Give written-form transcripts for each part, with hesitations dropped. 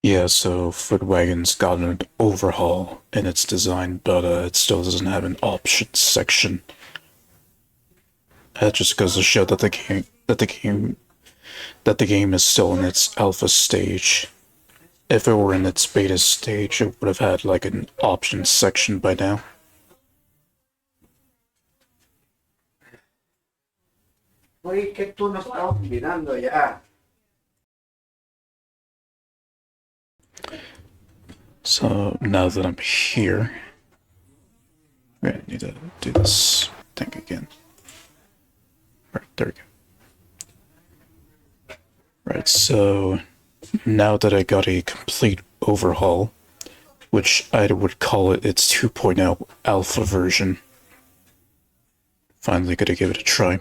Yeah, so Food Wagon's got an overhaul in its design, but it still doesn't have an options section. That just goes to show that the game is still in its alpha stage. If it were in its beta stage, it would have had like an options section by now. Oye, que tú no estabas mirando ya. So now that I'm here, I need to do this thing again. Right, there we go. Right, so now that I got a complete overhaul, which I would call it its 2.0 alpha version, finally gonna give it a try.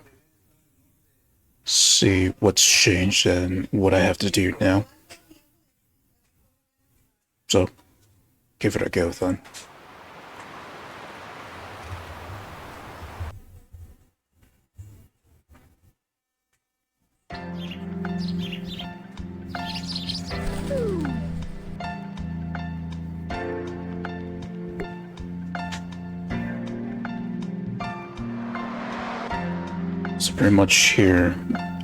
See what's changed and what I have to do now. So, give it a go then. So pretty much here,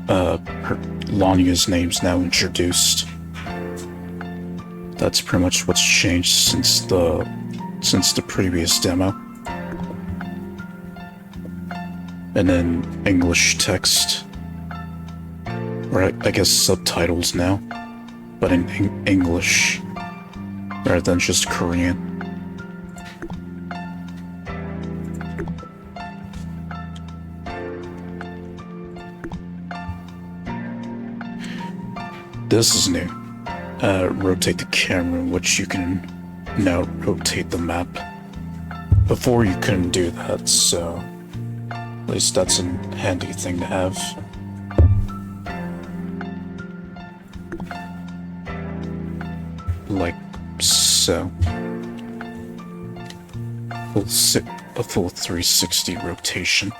Lania's name's now introduced. That's pretty much what's changed since the previous demo. And then English text, or I guess subtitles now, but in English rather than just Korean. This is new. Rotate the camera, which you can now rotate the map. Before you couldn't do that, so at least that's a handy thing to have. Like so. A full 360 rotation.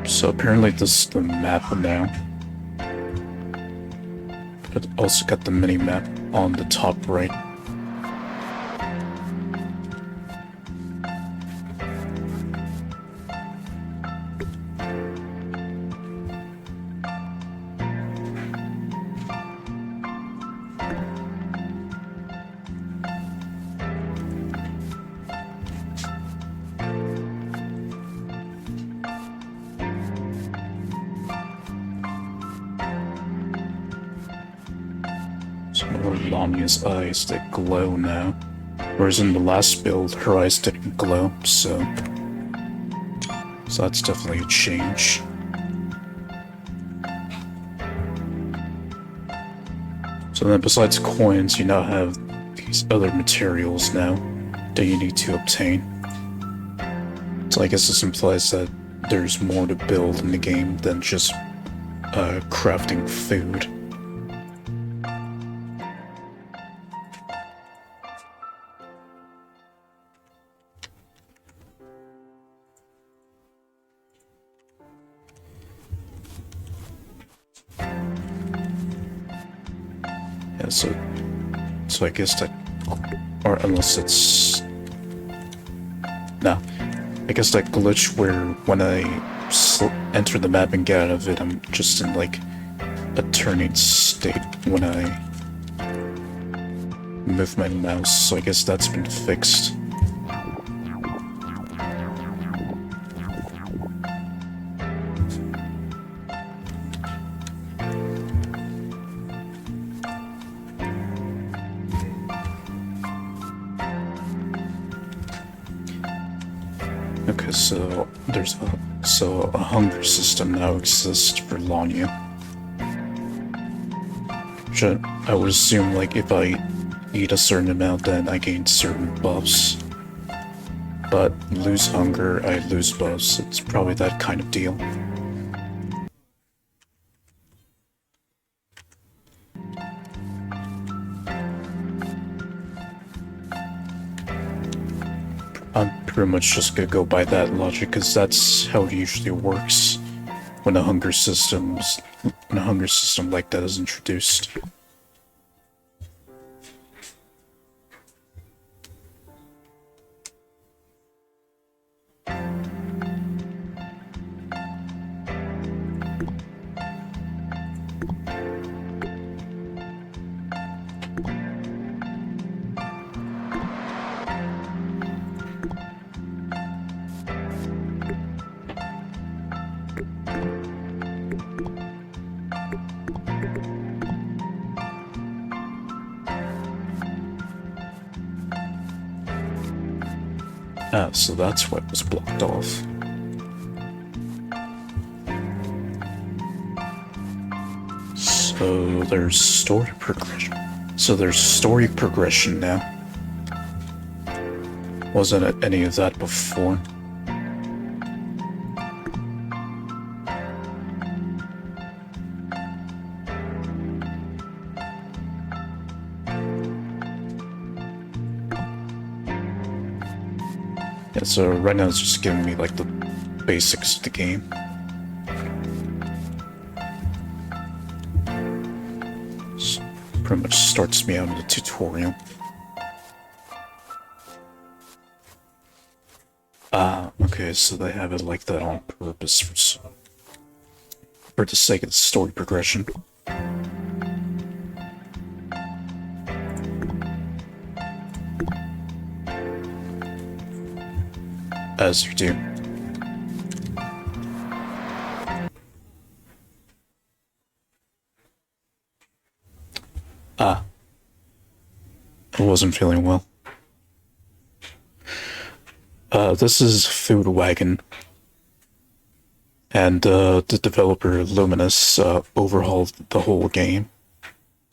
So apparently this is the map now. It also got the mini map on the top right. Lamia's eyes that glow now. Whereas in the last build, her eyes didn't glow, so that's definitely a change. So then besides coins, you now have these other materials now that you need to obtain. So I guess this implies that there's more to build in the game than just crafting food. Yeah, so I guess that, or unless it's, no, I guess that glitch where when I enter the map and get out of it, I'm just in like a turning state when I move my mouse, so I guess that's been fixed. Okay, so a hunger system now exists for Lanya. Which I would assume, like, if I eat a certain amount, then I gain certain buffs. But lose hunger, I lose buffs. It's probably that kind of deal. pretty much just gonna go by that logic, because that's how it usually works when a hunger system like that is introduced. Ah, so that's what was blocked off. So there's story progression. Now. Wasn't it any of that before? Yeah, so right now it's just giving me like the basics of the game. So pretty much starts me out in the tutorial. Okay, so they have it like that on purpose for the sake of the story progression. As you do. I wasn't feeling well. This is Food Wagon, and the developer Luminous overhauled the whole game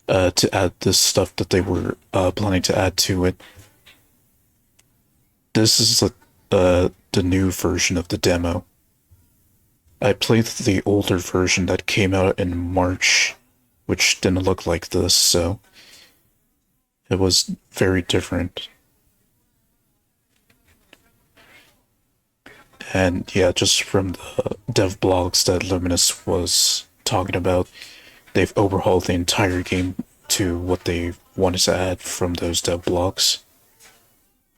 to add this stuff that they were planning to add to it. This is the new version of the demo. I played the older version that came out in March, which didn't look like this, so it was very different. And yeah, just from the dev blogs that Luminous was talking about, they've overhauled the entire game to what they wanted to add from those dev blogs.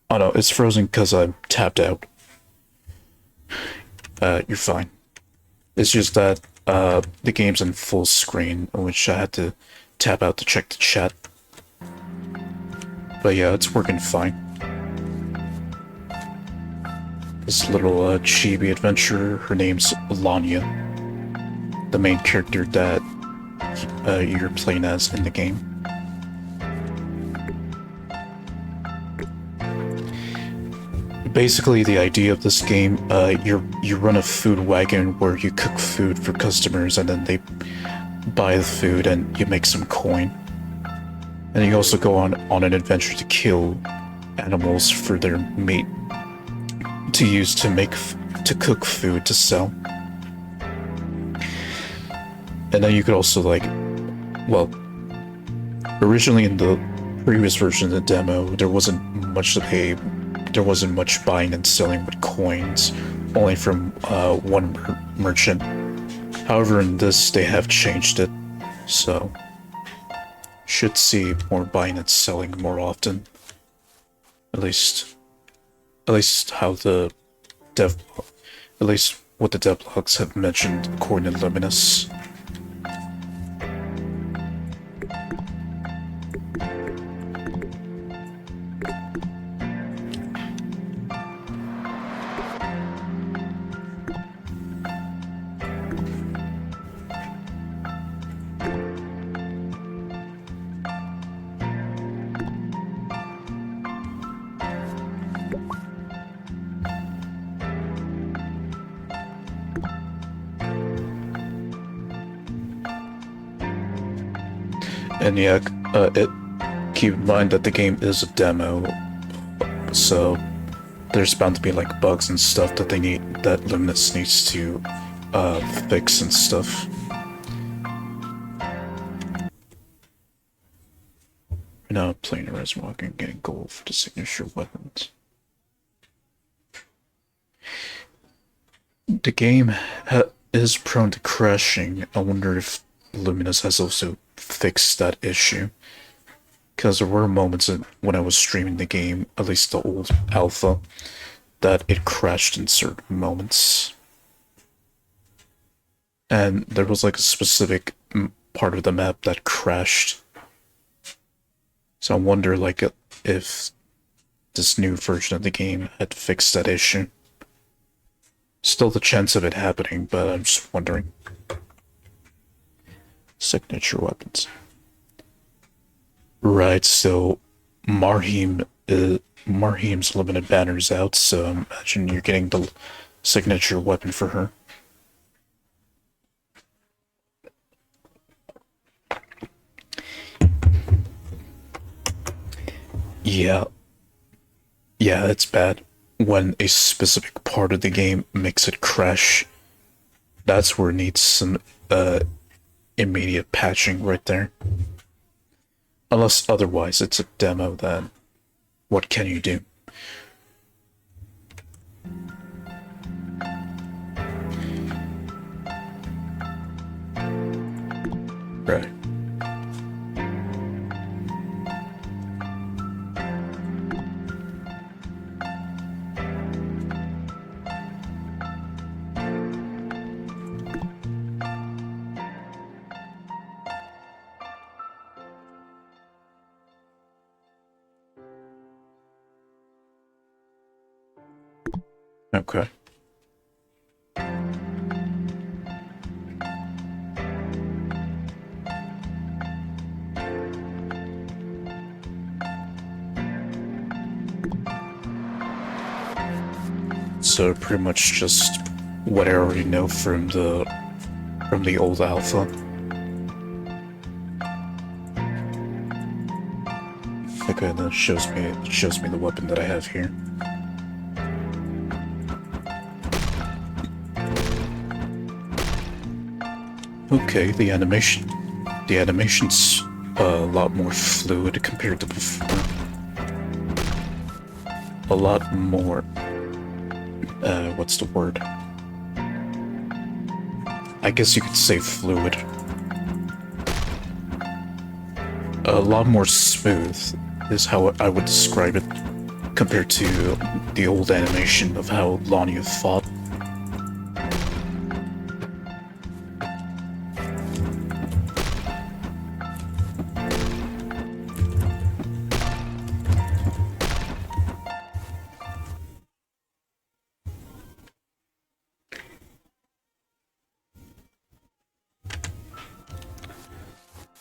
Oh no, it's frozen because I'm tapped out. You're fine. It's just that the game's in full screen, which I had to tap out to check the chat. But yeah, it's working fine. This little chibi adventurer, her name's Lanya, the main character that you're playing as in the game. Basically, the idea of this game, you run a food wagon where you cook food for customers and then they buy the food and you make some coin. And you also go on an adventure to kill animals for their meat to use to cook food to sell. And then you could also originally in the previous version of the demo, there wasn't much buying and selling with coins, only from one merchant. However, in this they have changed it, so should see more buying and selling more often. At least how the at least what the devlogs have mentioned according to Luminous. And yeah, keep in mind that the game is a demo, so there's bound to be like bugs and stuff that Luminous needs to fix and stuff. Right now I'm playing a Walking and getting gold for the signature weapons. the game is prone to crashing. I wonder if Luminous has also fixed that issue. Because there were moments when I was streaming the game, at least the old alpha, that it crashed in certain moments. And there was like a specific part of the map that crashed. So I wonder like if this new version of the game had fixed that issue. Still the chance of it happening, but I'm just wondering. Signature weapons. Right, so Marheim's limited banner's out, so I imagine you're getting the signature weapon for her. Yeah. Yeah, it's bad. When a specific part of the game makes it crash, that's where it needs some immediate patching right there. Unless otherwise it's a demo, then what can you do? Right. Okay. So pretty much just what I already know from the old alpha. Okay, that shows me the weapon that I have here. Okay, the animation's a lot more fluid compared to before. A lot more, what's the word? I guess you could say fluid. A lot more smooth is how I would describe it compared to the old animation of how Lanya fought.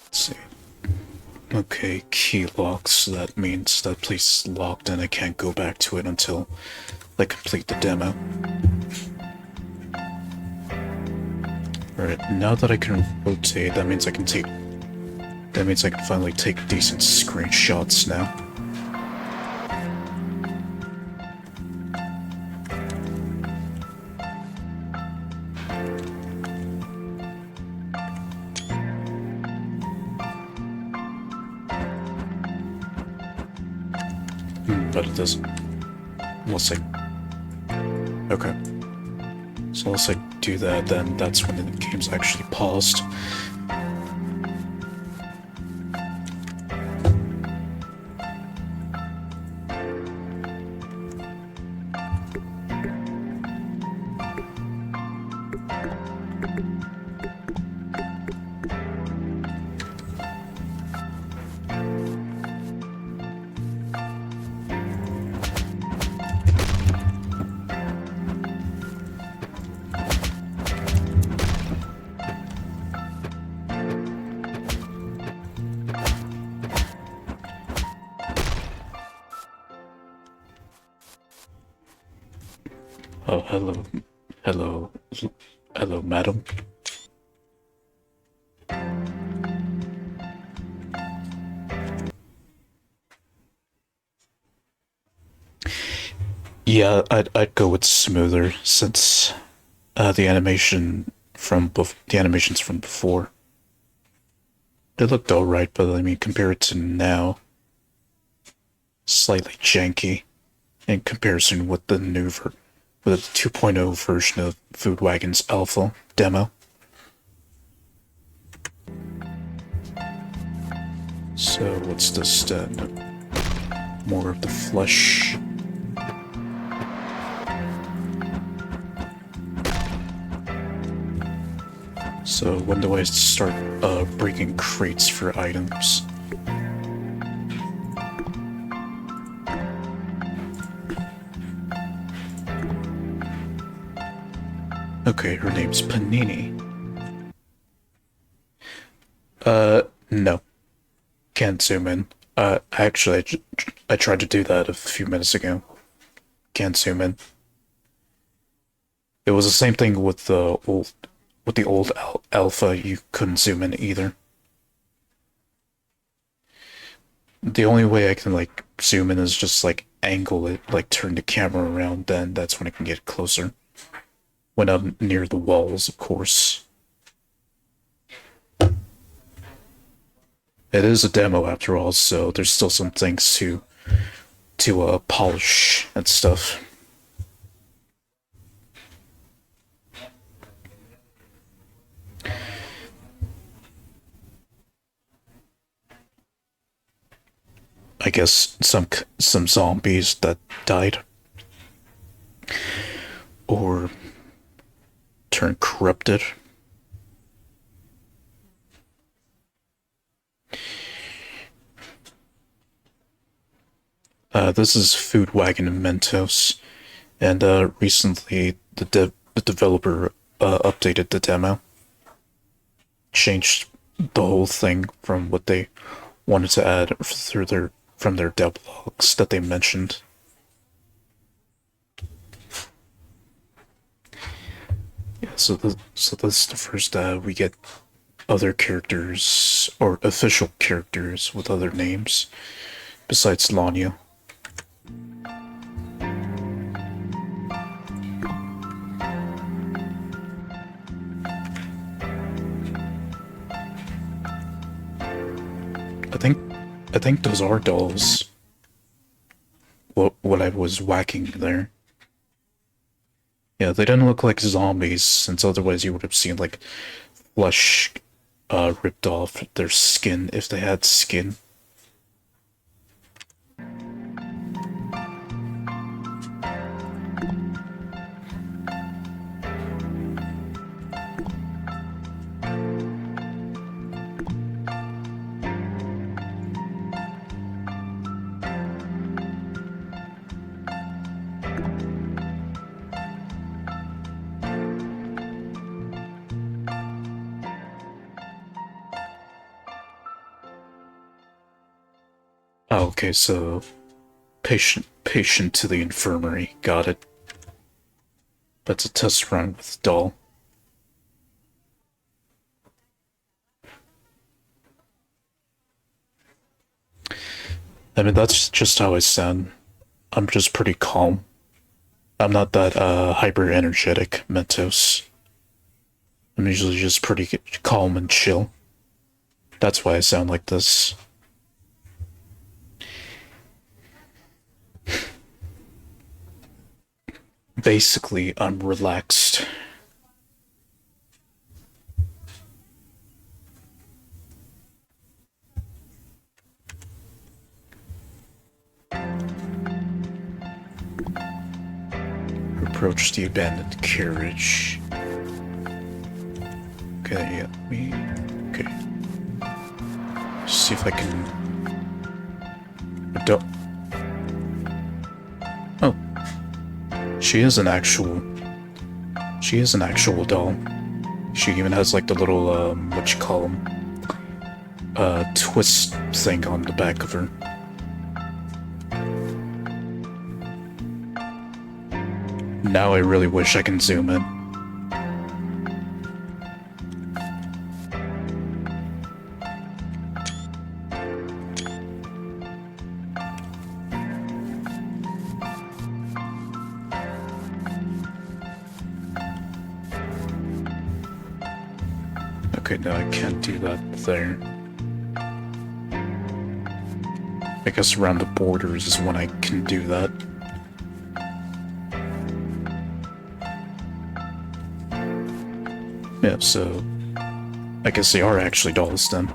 Let's see. Okay, key locks. That means that place is locked and I can't go back to it until I complete the demo. Alright, now that I can rotate, that means I can finally take decent screenshots now. But it doesn't. Unless I... Okay. So unless I do that, then that's when the game's actually paused. Oh, hello. Hello. Hello, madam. Yeah, I'd go with smoother since the animations from before. It looked alright, but I mean compared to now, slightly janky in comparison with the with a 2.0 version of Food Wagon's alpha demo. So what's this then? More of the flesh. So when do I start breaking crates for items? Okay, her name's Panini. No. Can't zoom in. Actually, I tried to do that a few minutes ago. Can't zoom in. It was the same thing with the old alpha. You couldn't zoom in either. The only way I can like zoom in is just like angle it, like turn the camera around. Then that's when I can get closer. When I'm near the walls, of course. It is a demo after all, so there's still some things to polish and stuff. I guess some zombies that died or turned corrupted. This is Food Wagon and Mentos, and recently the developer updated the demo, changed the whole thing from what they wanted to add from their devlogs that they mentioned. Yeah, so this is the first we get other characters or official characters with other names besides Lanya. I think those are dolls. What I was whacking there. Yeah, they didn't look like zombies, since otherwise you would have seen like flesh ripped off their skin if they had skin. Oh, okay, so patient to the infirmary. Got it. That's a test run with doll. I mean, that's just how I sound. I'm just pretty calm. I'm not that hyper energetic, Mentos. I'm usually just pretty calm and chill. That's why I sound like this. Basically, I'm relaxed. Approach the abandoned carriage. Okay, yeah, okay. See if I can... Don't... Oh. She is an actual doll. She even has like the little, what you call them? Twist thing on the back of her. Now I really wish I can zoom in. Okay, no, I can't do that there. I guess around the borders is when I can do that. Yeah, so I guess they are actually dolls then.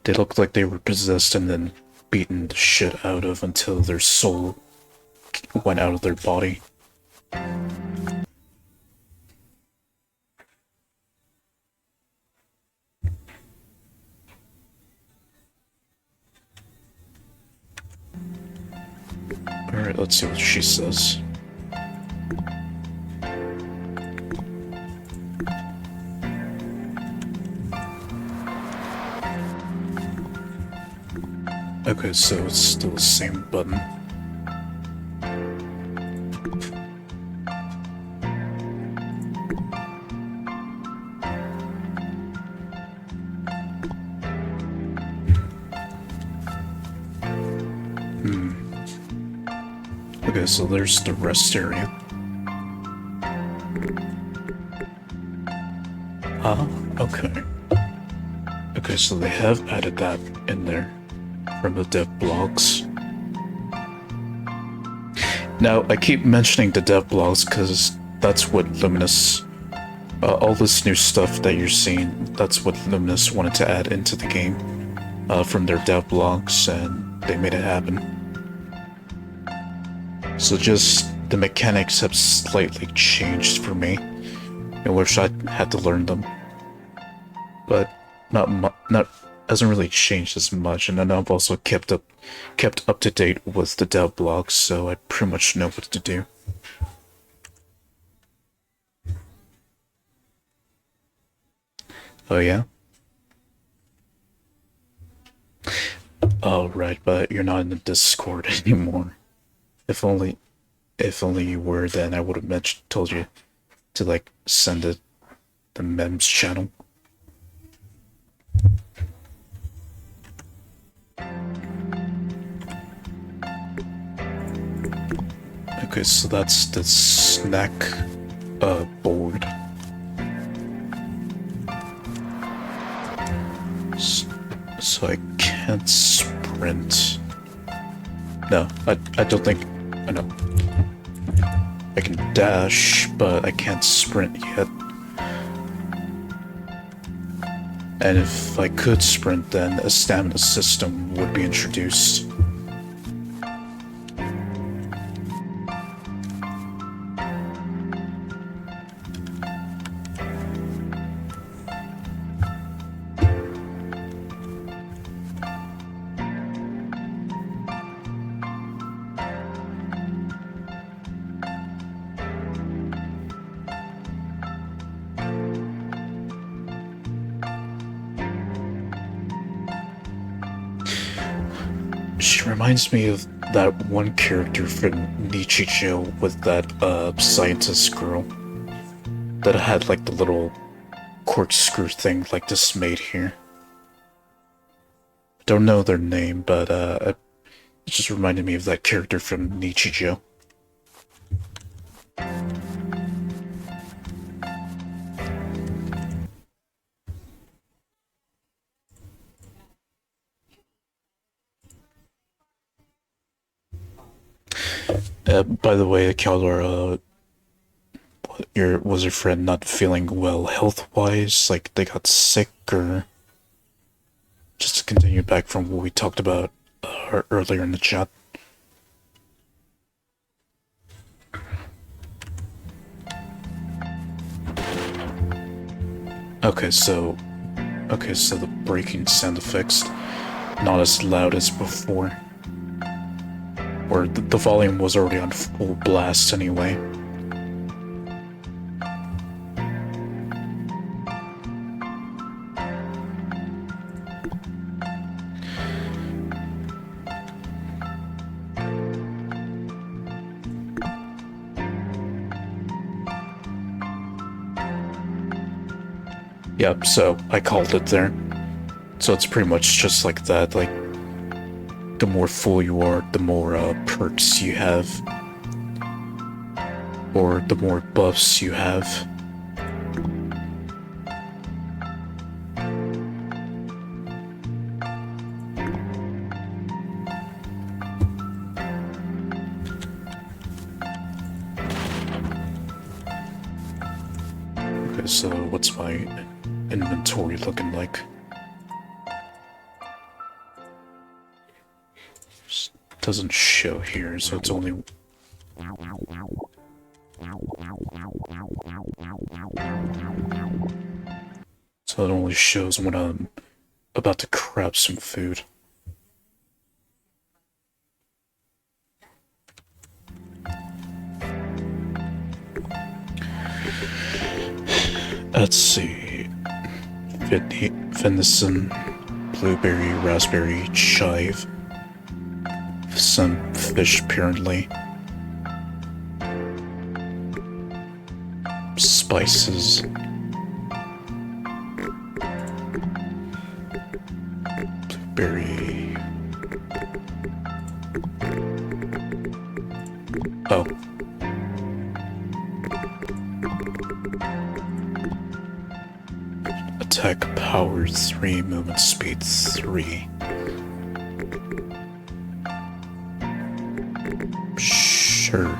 They look like they were possessed and then beaten the shit out of until their soul went out of their body. Alright, let's see what she says. Okay, so it's still the same button. Okay, so there's the rest area. Okay. Okay, so they have added that in there from the dev blogs. Now, I keep mentioning the dev blogs because that's what Luminous, all this new stuff that you're seeing, that's what Luminous wanted to add into the game from their dev blogs, and they made it happen. So just the mechanics have slightly changed for me. I wish I had to learn them, but not hasn't really changed as much. And then I've also kept up to date with the dev blogs, so I pretty much know what to do. Oh yeah. Oh right, but you're not in the Discord anymore. If only you were, then I would have told you to like send it the memes channel. Okay, so that's the snack board. So I can't sprint. No, I don't think. I know. I can dash, but I can't sprint yet. And if I could sprint, then a stamina system would be introduced. She reminds me of that one character from Nichijou with that scientist girl that had like the little corkscrew thing like this made here. I don't know their name, but it just reminded me of that character from Nichijou. By the way, Caldor, was your friend not feeling well health-wise? Like they got sick, or just to continue back from what we talked about earlier in the chat? Okay, so the breaking sound effects not as loud as before. Or the volume was already on full blast anyway. Yep, so I called it there. So it's pretty much just like that, like the more full you are, the more perks you have. Or the more buffs you have. Okay, so what's my inventory looking like? Doesn't show here, so it's only... So it only shows when I'm about to grab some food. Let's see. Venison, blueberry, raspberry, chive, some fish apparently, spices, blueberry. Oh. Attack power 3, movement speed 3. Sure.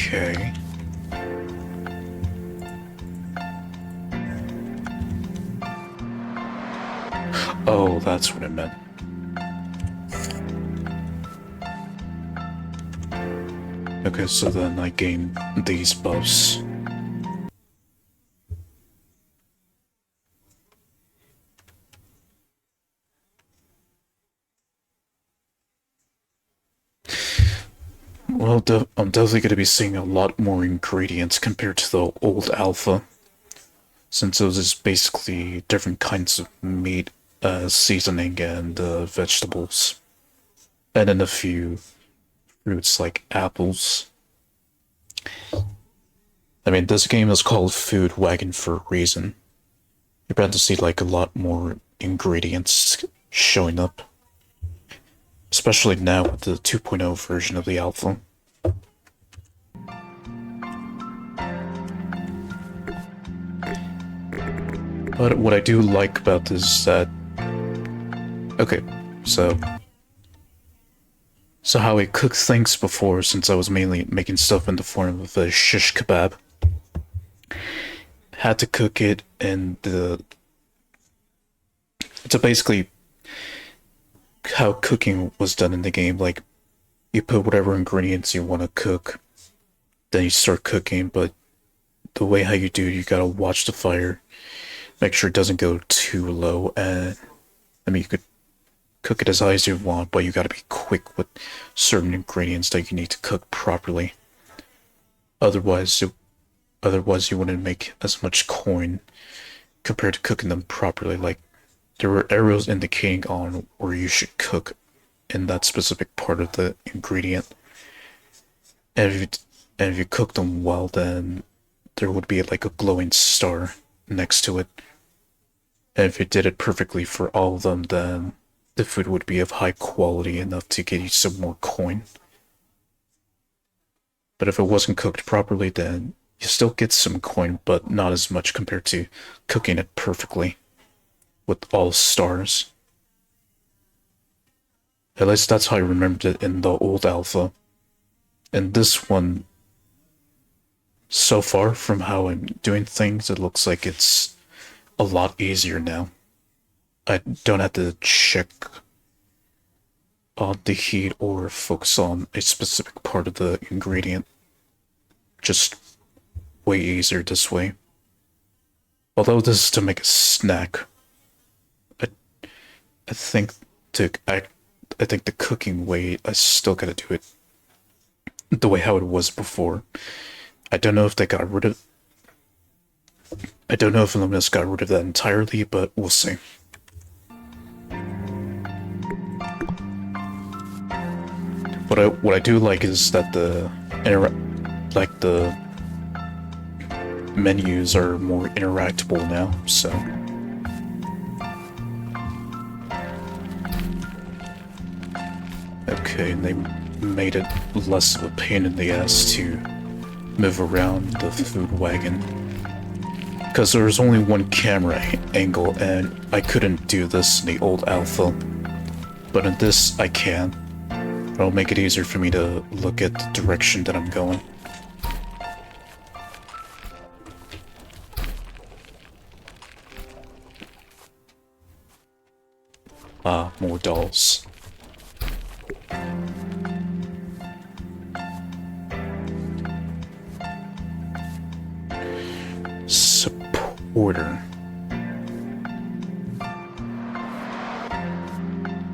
Okay. Oh, that's what it meant. Okay, so then I gain these buffs. Well, I'm definitely going to be seeing a lot more ingredients compared to the old alpha, since those is basically different kinds of meat, seasoning, and vegetables, and then a few fruits like apples. I mean, this game is called Food Wagon for a reason. You're about to see like a lot more ingredients showing up, especially now with the 2.0 version of the alpha. But what I do like about this is that... Okay, so how I cooked things before, since I was mainly making stuff in the form of a shish kebab, had to cook it in the... So basically, how cooking was done in the game, like, you put whatever ingredients you want to cook, then you start cooking, but the way how you do it, you gotta watch the fire, make sure it doesn't go too low, and I mean, you could cook it as high as you want, but you gotta be quick with certain ingredients that you need to cook properly. Otherwise you wouldn't make as much coin compared to cooking them properly. Like, there were arrows indicating on where you should cook in that specific part of the ingredient. And if you cook them well, then there would be like a glowing star next to it. And if you did it perfectly for all of them, then the food would be of high quality enough to get you some more coin. But if it wasn't cooked properly, then you still get some coin, but not as much compared to cooking it perfectly with all stars. At least that's how I remembered it in the old alpha. And this one, so far from how I'm doing things, it looks like it's a lot easier now. I don't have to check on the heat or focus on a specific part of the ingredient. Just way easier this way. Although this is to make a snack, I think I think the cooking way, I still gotta do it the way how it was before. I don't know if they got rid of... I don't know if Luminous got rid of that entirely, but we'll see. what I do like is that the menus are more interactable now, so. Okay, and they made it less of a pain in the ass to move around the food wagon. Because there was only one camera angle, and I couldn't do this in the old alpha. But in this, I can. It'll make it easier for me to look at the direction that I'm going. Ah, more dolls. Supporter.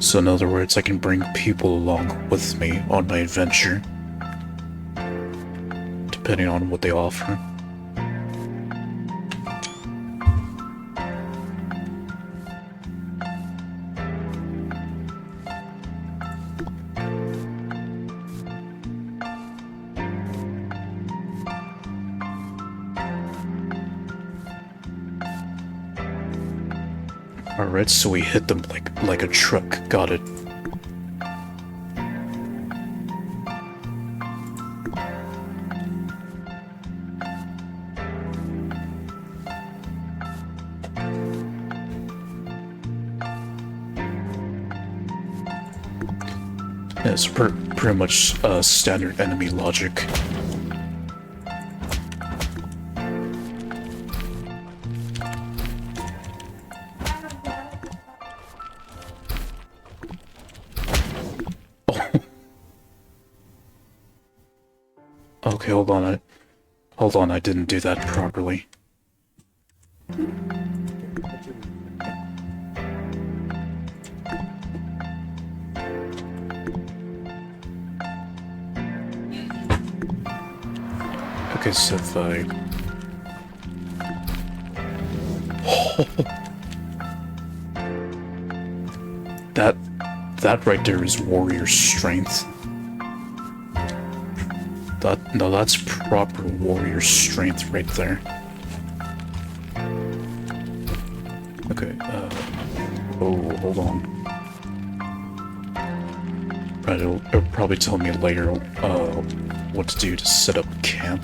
So in other words, I can bring people along with me on my adventure, depending on what they offer. Alright, so we hit them like a truck. Got it. Yeah, it's pretty much standard enemy logic. Okay, hold on, I didn't do that properly. Okay, so if I... That right there is warrior strength. No, that's proper warrior strength right there. Okay, oh, hold on. Right, it'll probably tell me later, what to do to set up camp.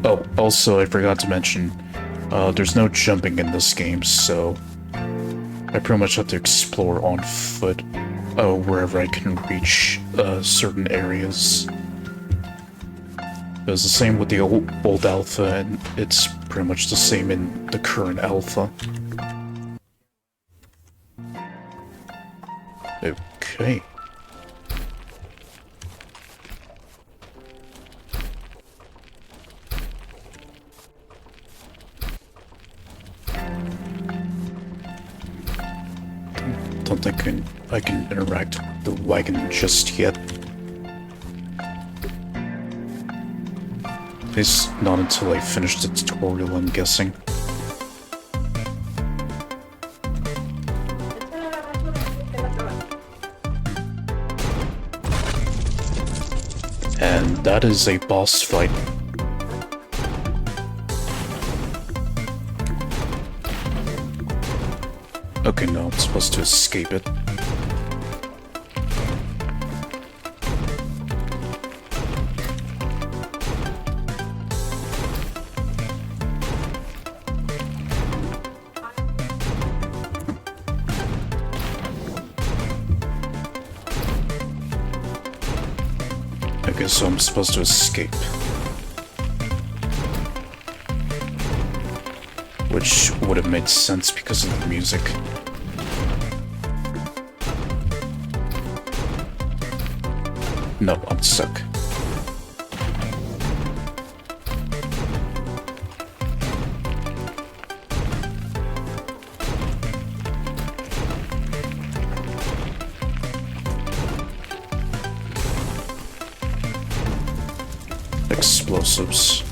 Oh, also, I forgot to mention, there's no jumping in this game, so I pretty much have to explore on foot, wherever I can reach, certain areas. It was the same with the old alpha, and it's pretty much the same in the current alpha. Okay. Don't think I can interact with the wagon just yet. At least not until I finish the tutorial, I'm guessing. And that is a boss fight. Okay, no, I'm supposed to escape it. Okay, so I'm supposed to escape. Which would have made sense because of the music. No, I'm stuck. Explosives.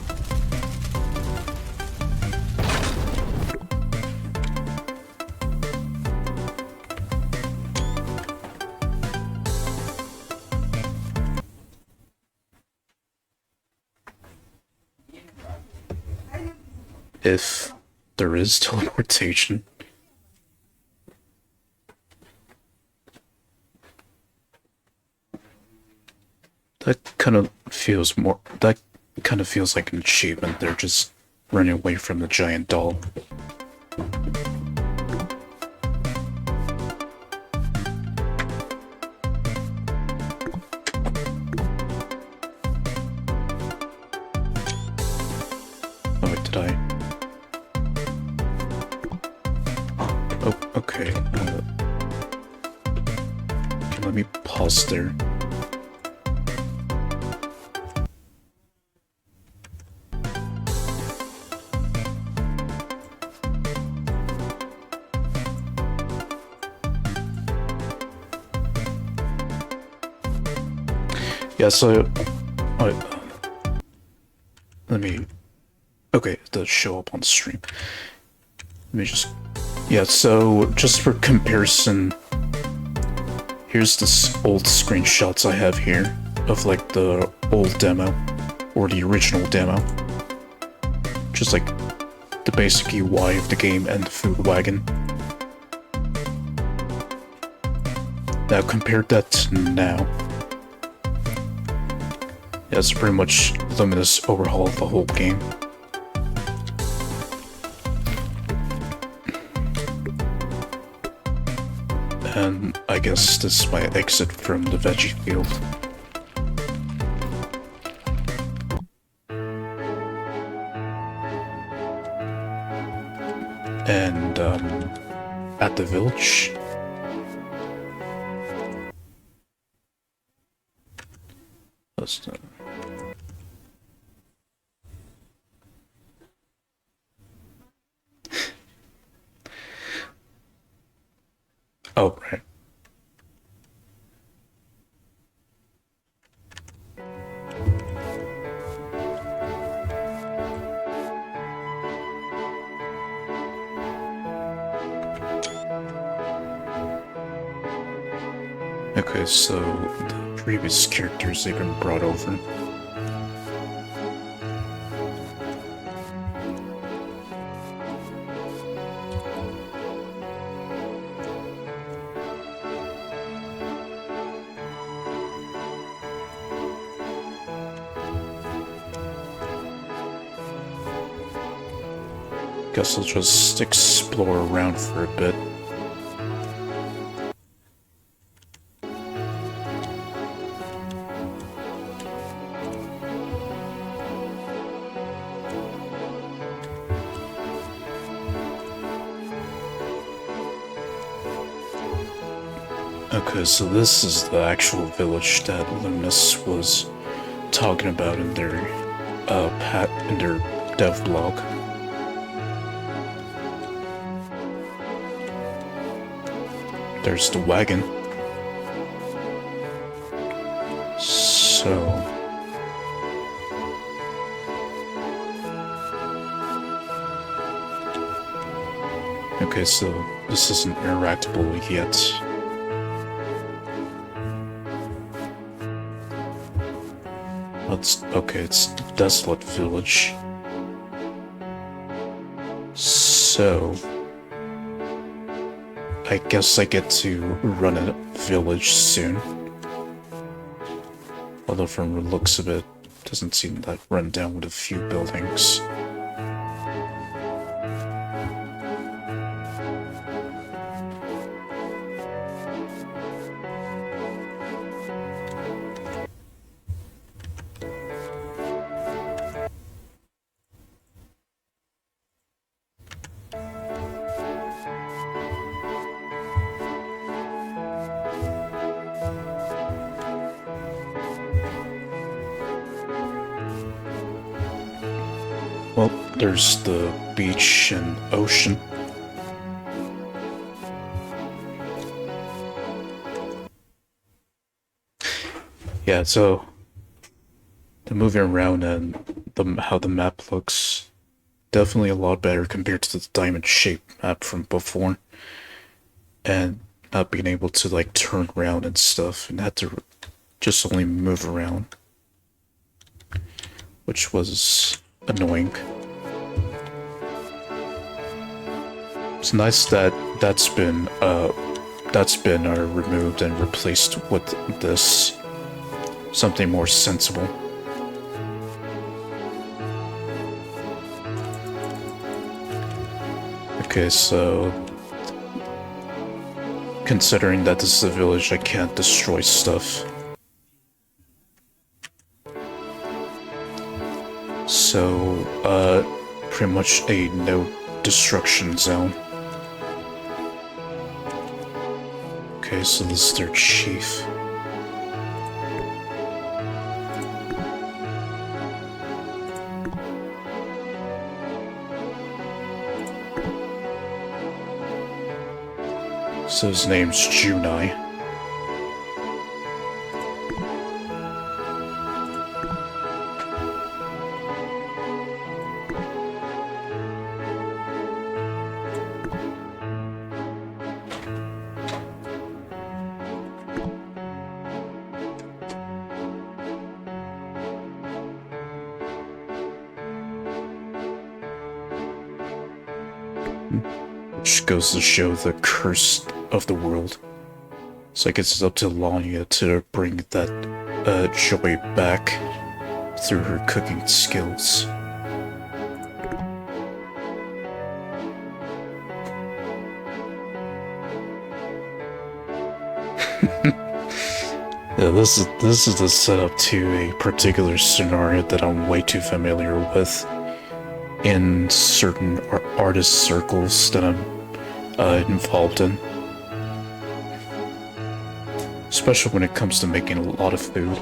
if there is teleportation. That kind of feels like an achievement. They're just running away from the giant doll. Oh, wait, did I? Oh, okay. Okay, let me pause there. Yeah, so... let me... Okay, it does show up on stream. Let me just... Yeah, so just for comparison, here's this old screenshots I have here of like the old demo, or the original demo. Just like the basic UI of the game and the Food Wagon. Now compare that to now. Yeah, it's pretty much Luminous overhauled the whole game. And I guess this is my exit from the veggie field. And at the village. Let's oh, right. Okay, so the previous characters, they've been brought over. Guess I'll just explore around for a bit. Okay, so this is the actual village that Luminous was talking about in their dev blog. There's the wagon. So... okay, so this isn't interactable yet. It's Desolate Village. So... I guess I get to run a village soon. Although from the looks of it, doesn't seem that run down with a few buildings. Well, there's the beach and ocean. Yeah, so the moving around and how the map looks, definitely a lot better compared to the diamond-shaped map from before. And not being able to like turn around and stuff, and had to just only move around, which was annoying. It's nice that that's been removed and replaced with this something more sensible. Okay, so considering that this is a village, I can't destroy stuff. So, pretty much a no destruction zone. Okay, so this is their chief. So his name's Junai. Which goes to show the curse of the world. So I guess it's up to Lanya to bring that joy back through her cooking skills. Yeah, this is the setup to a particular scenario that I'm way too familiar with in certain artist circles that I'm involved in. Especially when it comes to making a lot of food.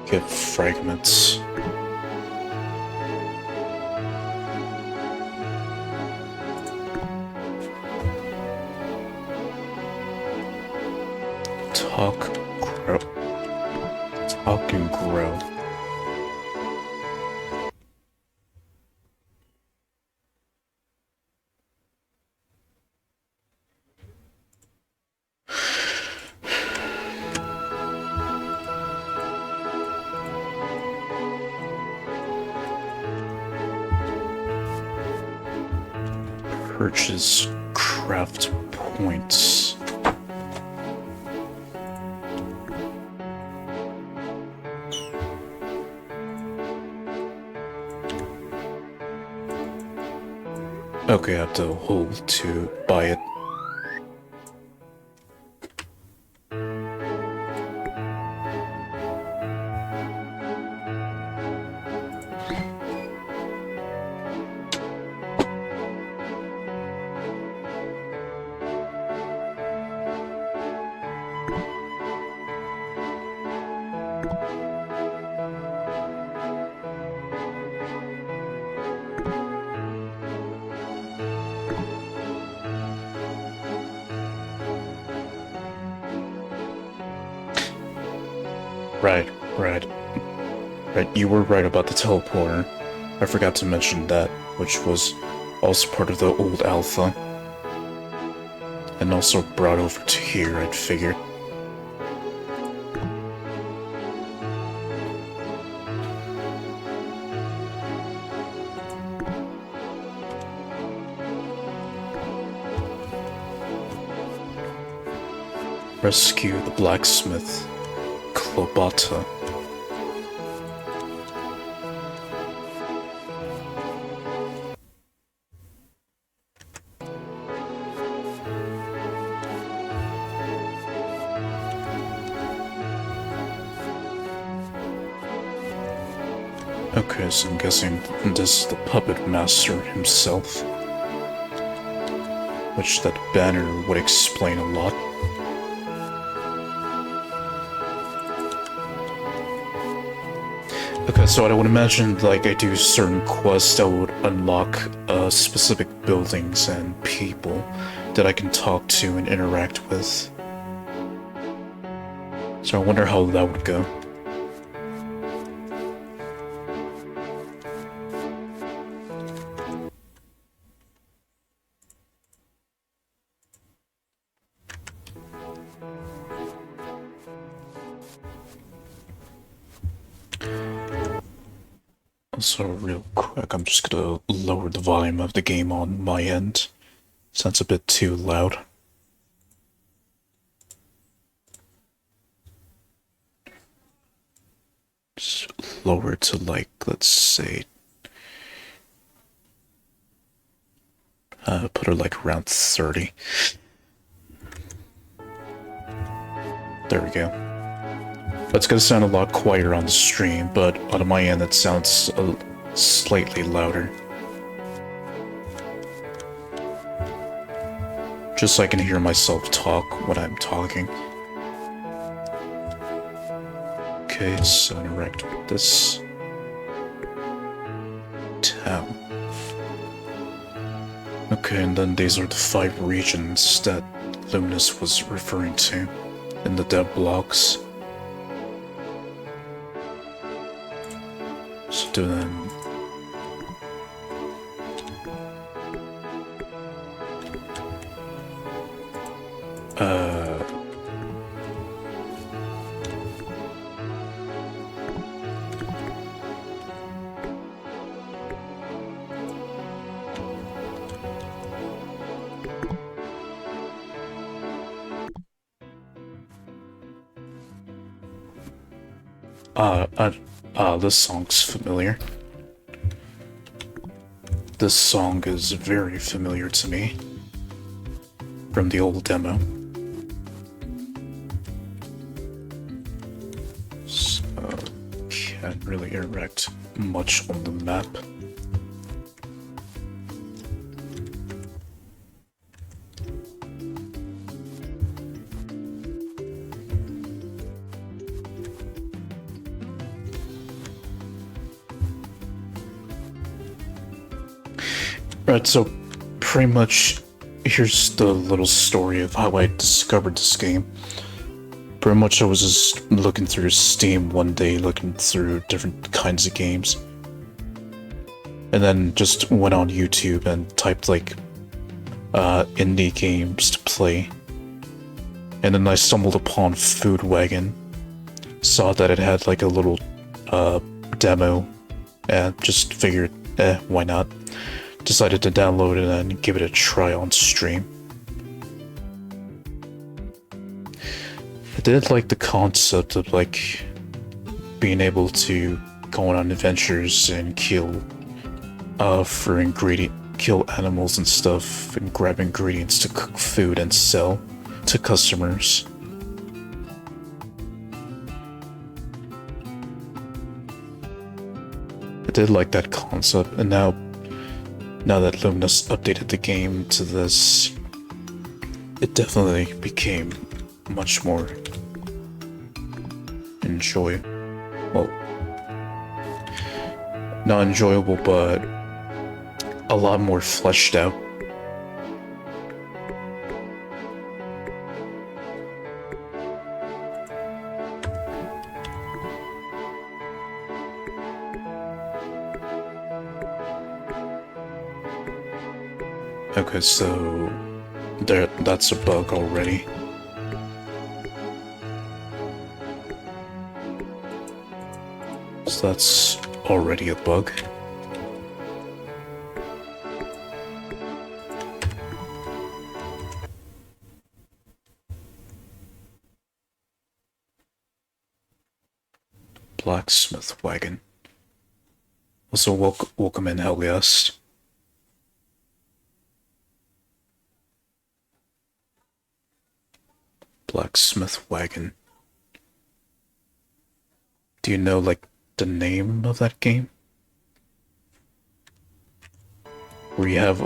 Get fragments. Talk, grow. Talk and grow. Purchase craft points. Okay, I have to hold to buy it. Right, you were right about the teleporter. I forgot to mention that, which was also part of the old alpha. And also brought over to here, I'd figure. Rescue the blacksmith, Klobata. Okay, so I'm guessing this is the puppet master himself. Which that banner would explain a lot. Okay, so I would imagine, like, I do certain quests that would unlock specific buildings and people that I can talk to and interact with. So I wonder how that would go. Also, real quick, I'm just gonna lower the volume of the game on my end. Sounds a bit too loud. Just lower it to, like, let's say, put her like around 30. There we go. That's gonna sound a lot quieter on the stream, but on my end it sounds slightly louder. Just so I can hear myself talk when I'm talking. Okay, so interact with this town. Okay, and then these are the 5 regions that Luminous was referring to in the dev blocks. So then... this song's familiar. This song is very familiar to me from the old demo. So, can't really interact much on the map. Right, so pretty much here's the little story of how I discovered this game. Pretty much I was just looking through Steam one day, looking through different kinds of games. And then just went on YouTube and typed like indie games to play. And then I stumbled upon Food Wagon. Saw that it had like a little demo and just figured, why not? Decided to download it and give it a try on stream. I did like the concept of like being able to go on adventures and kill kill animals and stuff and grab ingredients to cook food and sell to customers. I did like that concept, and now that Luminous updated the game to this, it definitely became much more well, not enjoyable, but a lot more fleshed out. Okay, so that's a bug already. So that's already a bug. Blacksmith Wagon. Also, welcome in, Heliast. Blacksmith Wagon. Do you know, like, the name of that game? Where you have,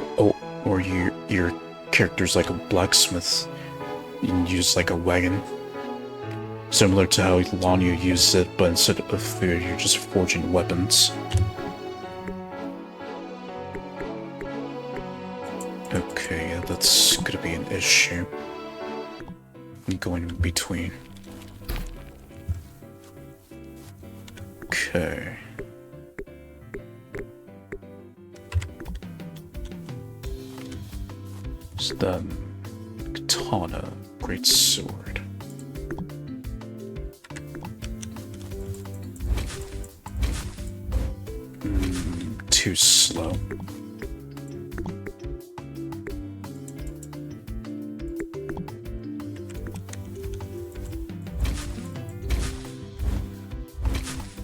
or your character's like a blacksmith, you can use like a wagon. Similar to how Lanyu used it, but instead of food, you're just forging weapons. Okay, yeah, that's gonna be an issue. I'm going in between. Okay. So then, katana, great sword. Too slow.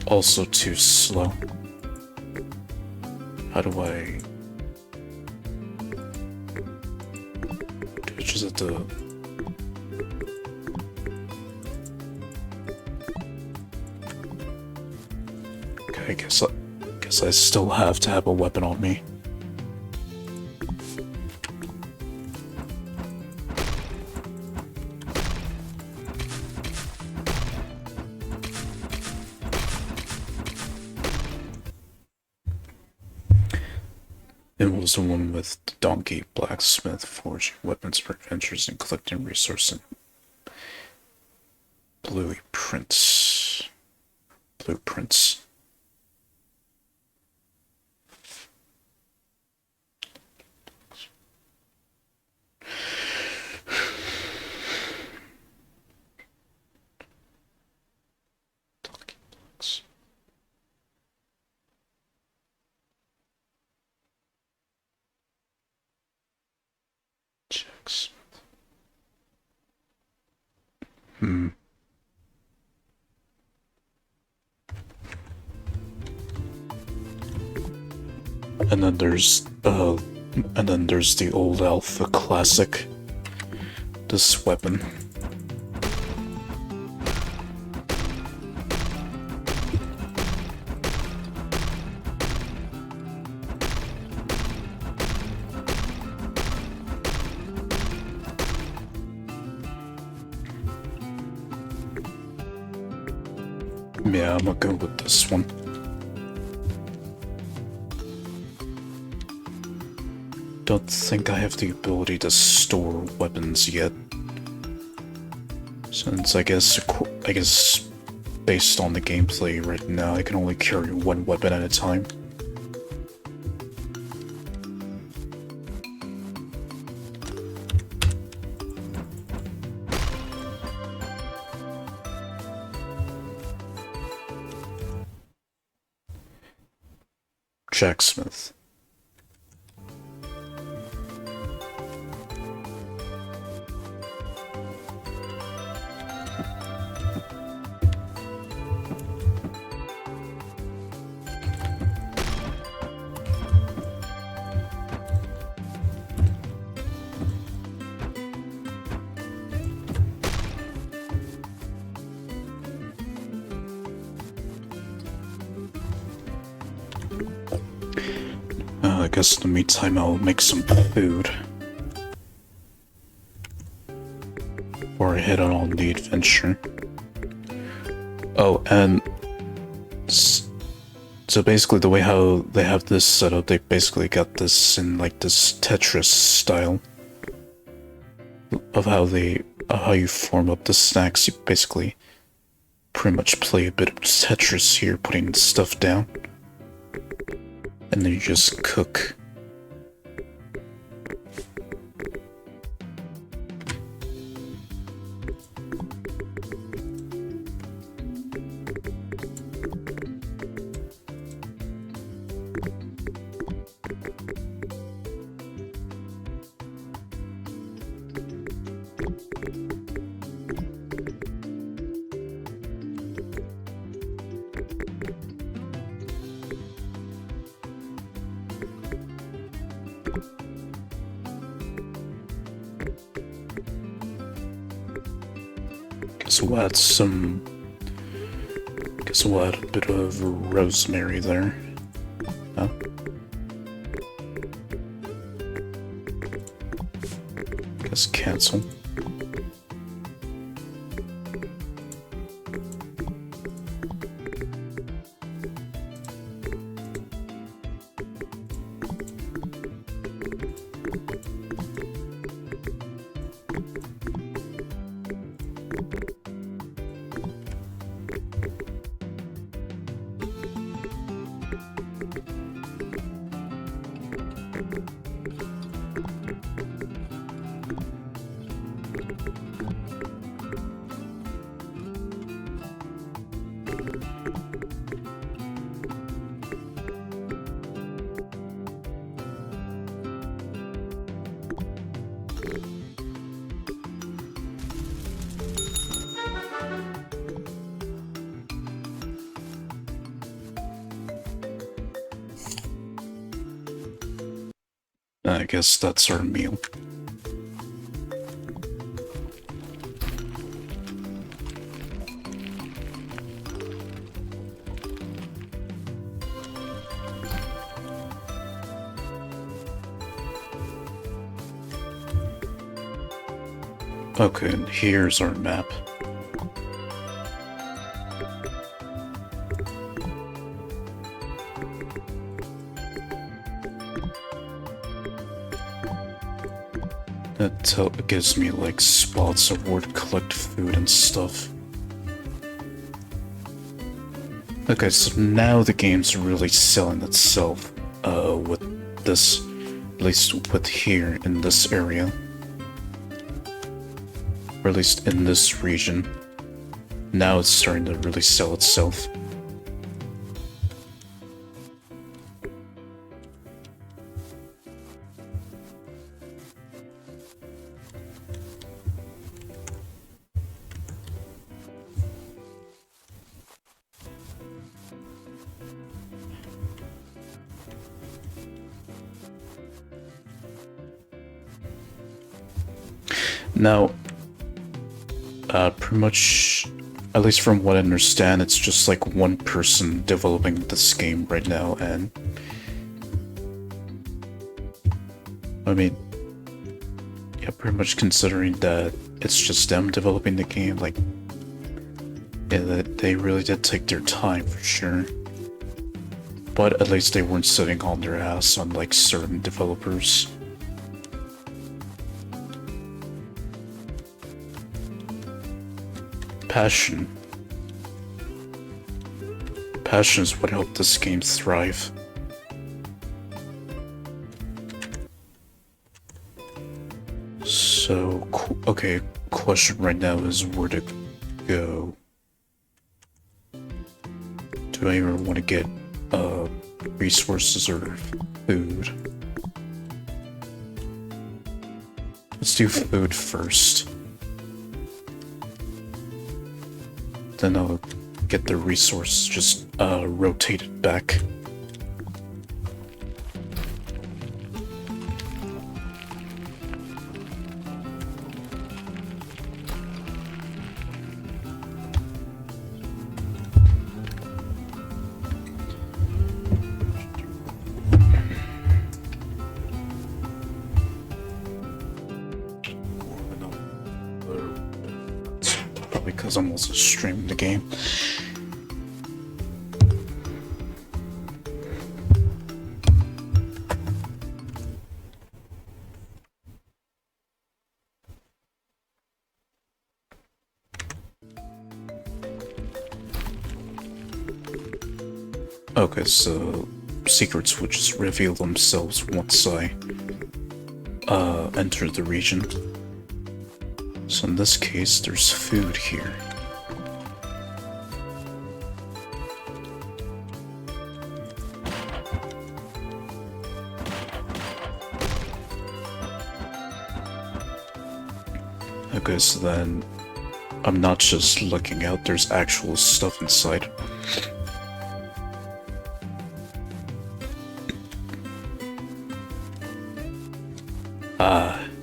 Also too slow. How do I... Do I just have to... Okay, I guess I still have to have a weapon on me. It was the one with the donkey blacksmith forging weapons for adventures and collecting resources and blueprints. Donkey blocks. Checks. And then there's the old Alpha Classic. This weapon. Yeah, I'm gonna go with this one. Don't think I have the ability to store weapons yet. Since I guess based on the gameplay right now, I can only carry one weapon at a time. Jacksmith. I guess in the meantime I'll make some food. Before I head on the adventure. Oh, and so basically the way how they have this set up, they basically got this in like this Tetris style of how you form up the snacks. You basically pretty much play a bit of Tetris here, putting stuff down. And then you just cook. Guess we'll add a bit of rosemary there. Huh? Guess cancel. I guess that's our meal. Okay, and here's our map. It gives me like spots of where to collect food and stuff. Okay, so now the game's really selling itself with this, at least with here in this area. Or at least in this region. Now it's starting to really sell itself. Now, pretty much, at least from what I understand, it's just like one person developing this game right now, and I mean, yeah, pretty much considering that it's just them developing the game, like, yeah, they really did take their time for sure. But at least they weren't sitting on their ass on like certain developers. Passion. Passion is what helped this game thrive. So, okay, question right now is where to go. Do I even want to get resources or food? Let's do food first. Then I'll get the resource just rotated back. Because I'm also streaming the game. Okay, so secrets will just reveal themselves once I enter the region. So in this case, there's food here. Okay, so then I'm not just looking out, there's actual stuff inside.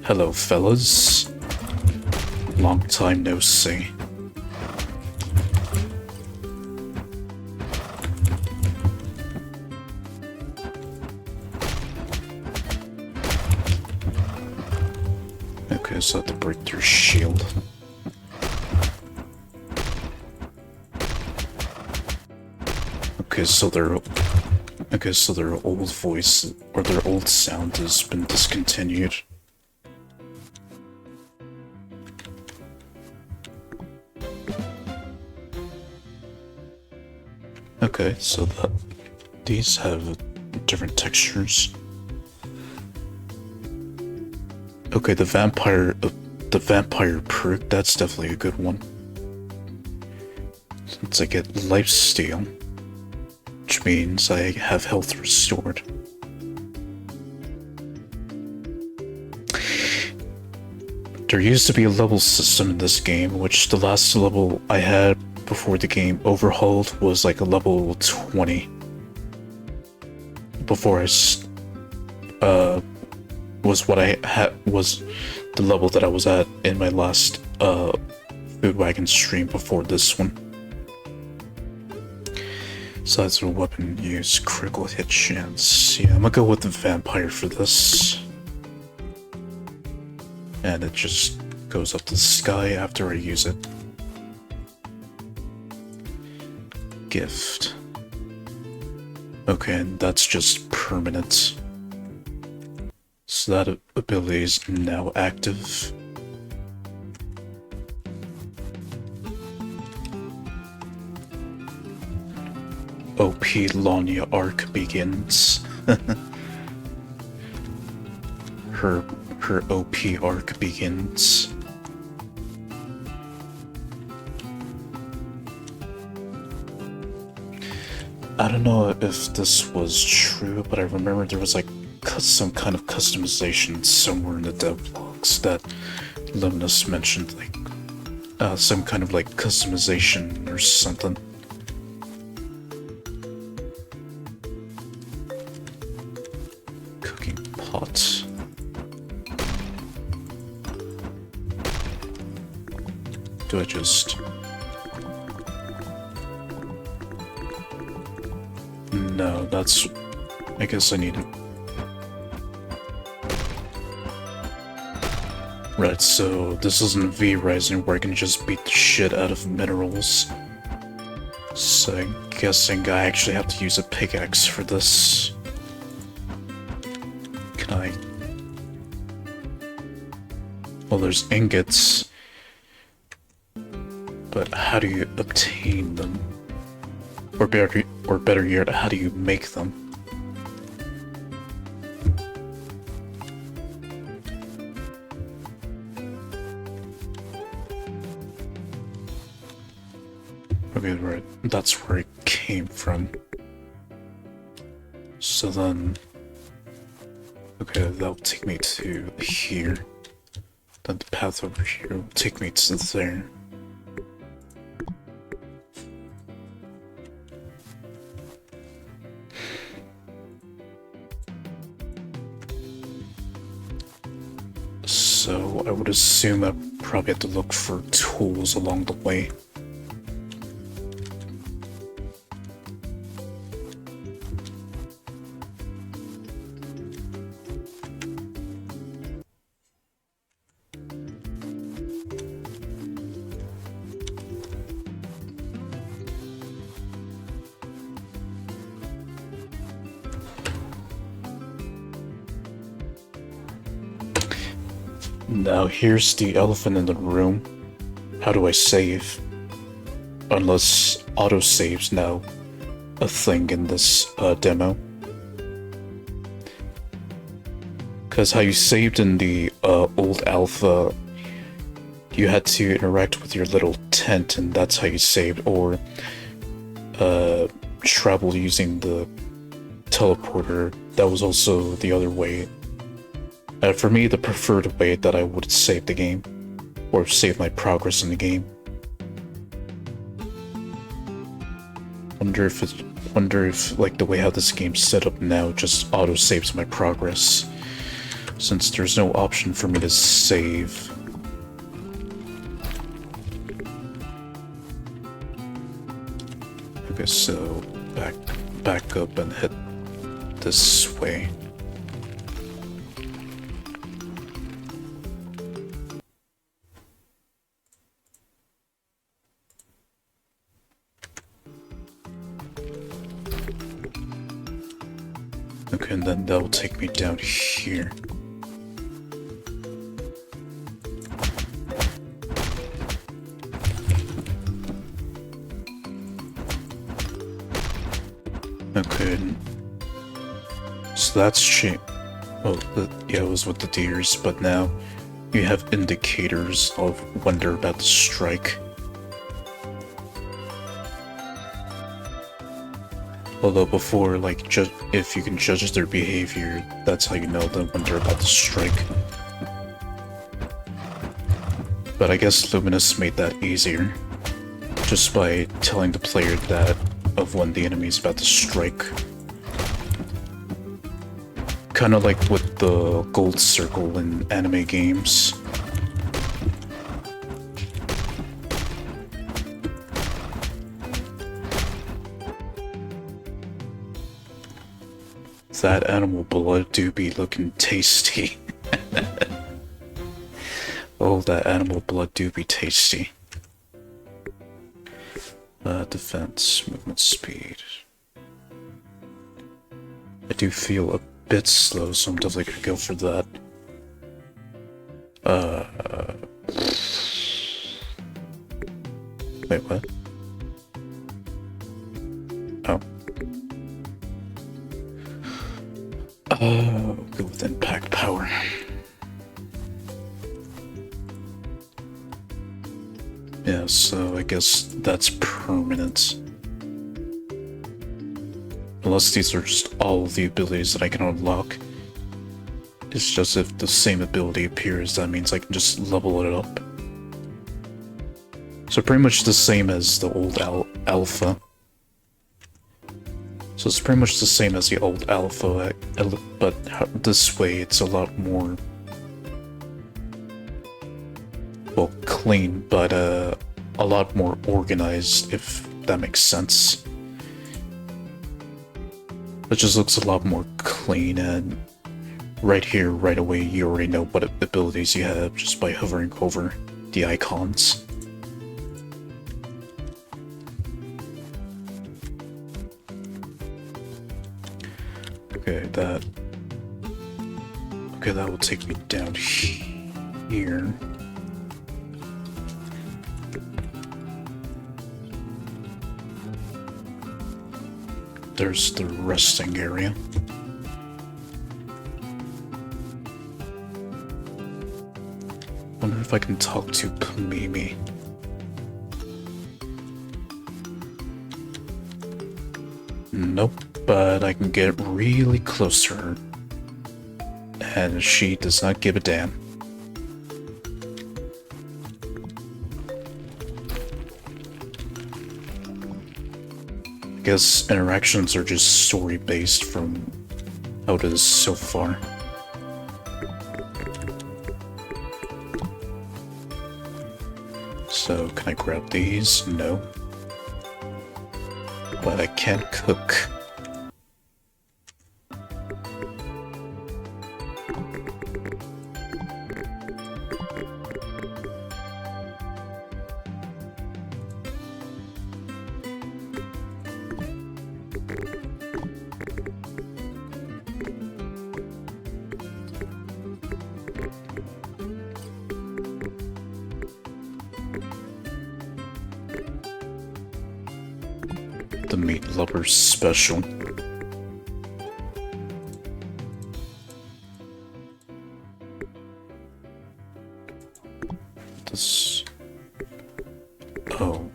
Hello fellas. Long time no see. Okay, so I have to break their shield. Okay, so their old voice or their old sound has been discontinued. Okay, so these have different textures. Okay, the vampire perk, that's definitely a good one. Since I get lifesteal, which means I have health restored. There used to be a level system in this game, which the last level I had before the game overhauled was like a level 20. Before was what I had was the level that I was at in my last Food Wagon stream before this one. Size of weapon use, critical hit chance. Yeah, I'm gonna go with the vampire for this. And it just goes up to the sky after I use it. Gift. Okay, and that's just permanent. So that ability is now active. OP Lanya arc begins. Her OP arc begins. I don't know if this was true, but I remember there was like some kind of customization somewhere in the devlogs that Luminous mentioned, like some kind of like customization or something. Cooking pot. Do I just... No, that's... I guess I need it. Right, so this isn't V-Rising where I can just beat the shit out of minerals. So I'm guessing I actually have to use a pickaxe for this. Can I... Well, there's ingots. But how do you obtain them? Or better yet, how do you make them? Okay, right. That's where it came from. So then... Okay, that'll take me to here. Then the path over here will take me to there. So I would assume I probably have to look for tools along the way. Now here's the elephant in the room. How do I save? Unless autosave's now a thing in this demo. Because how you saved in the old alpha, you had to interact with your little tent and that's how you saved, or travel using the teleporter. That was also the other way. For me, the preferred way that I would save the game, or save my progress in the game. Wonder if like the way how this game's set up now just auto saves my progress, since there's no option for me to save. Okay, so back up and head this way. Okay, and then that will take me down here. Okay. So that's changed. Oh, yeah, it was with the deers, but now you have indicators of when they're about to strike. Although before, like, if you can judge their behavior, that's how you know when they're about to strike. But I guess Luminous made that easier, just by telling the player that of when the enemy is about to strike. Kind of like with the gold circle in anime games. That animal blood do be looking tasty. Oh, that animal blood do be tasty. Defense, movement speed. I do feel a bit slow, so I'm definitely gonna go for that. Wait, what? Oh. Go with impact power. Yeah, so I guess that's permanent. Unless these are just all of the abilities that I can unlock. It's just if the same ability appears, that means I can just level it up. So pretty much the same as the old alpha. So it's pretty much the same as the old alpha, but this way it's a lot more, well, clean, but a lot more organized, if that makes sense. It just looks a lot more clean, and right here, right away, you already know what abilities you have just by hovering over the icons. Okay, that will take me down here. There's the resting area. Wonder if I can talk to Pamimi. Nope, but I can get really close to her. And she does not give a damn. I guess interactions are just story-based from how it is so far. So, can I grab these? No. But I can cook. The meat lovers special. This. Oh.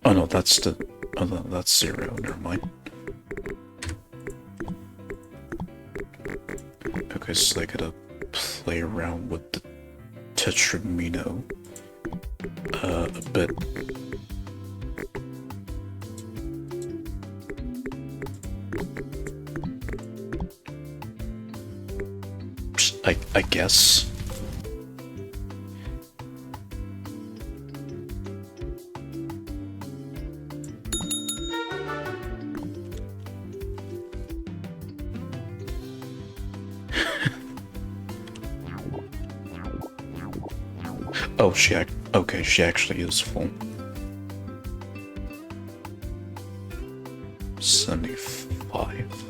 Oh no, that's the. Oh no, that's 0. Never mind. Okay, so I gotta play around with the Tetramino a bit. I guess. Oh, okay, she actually is full. 75.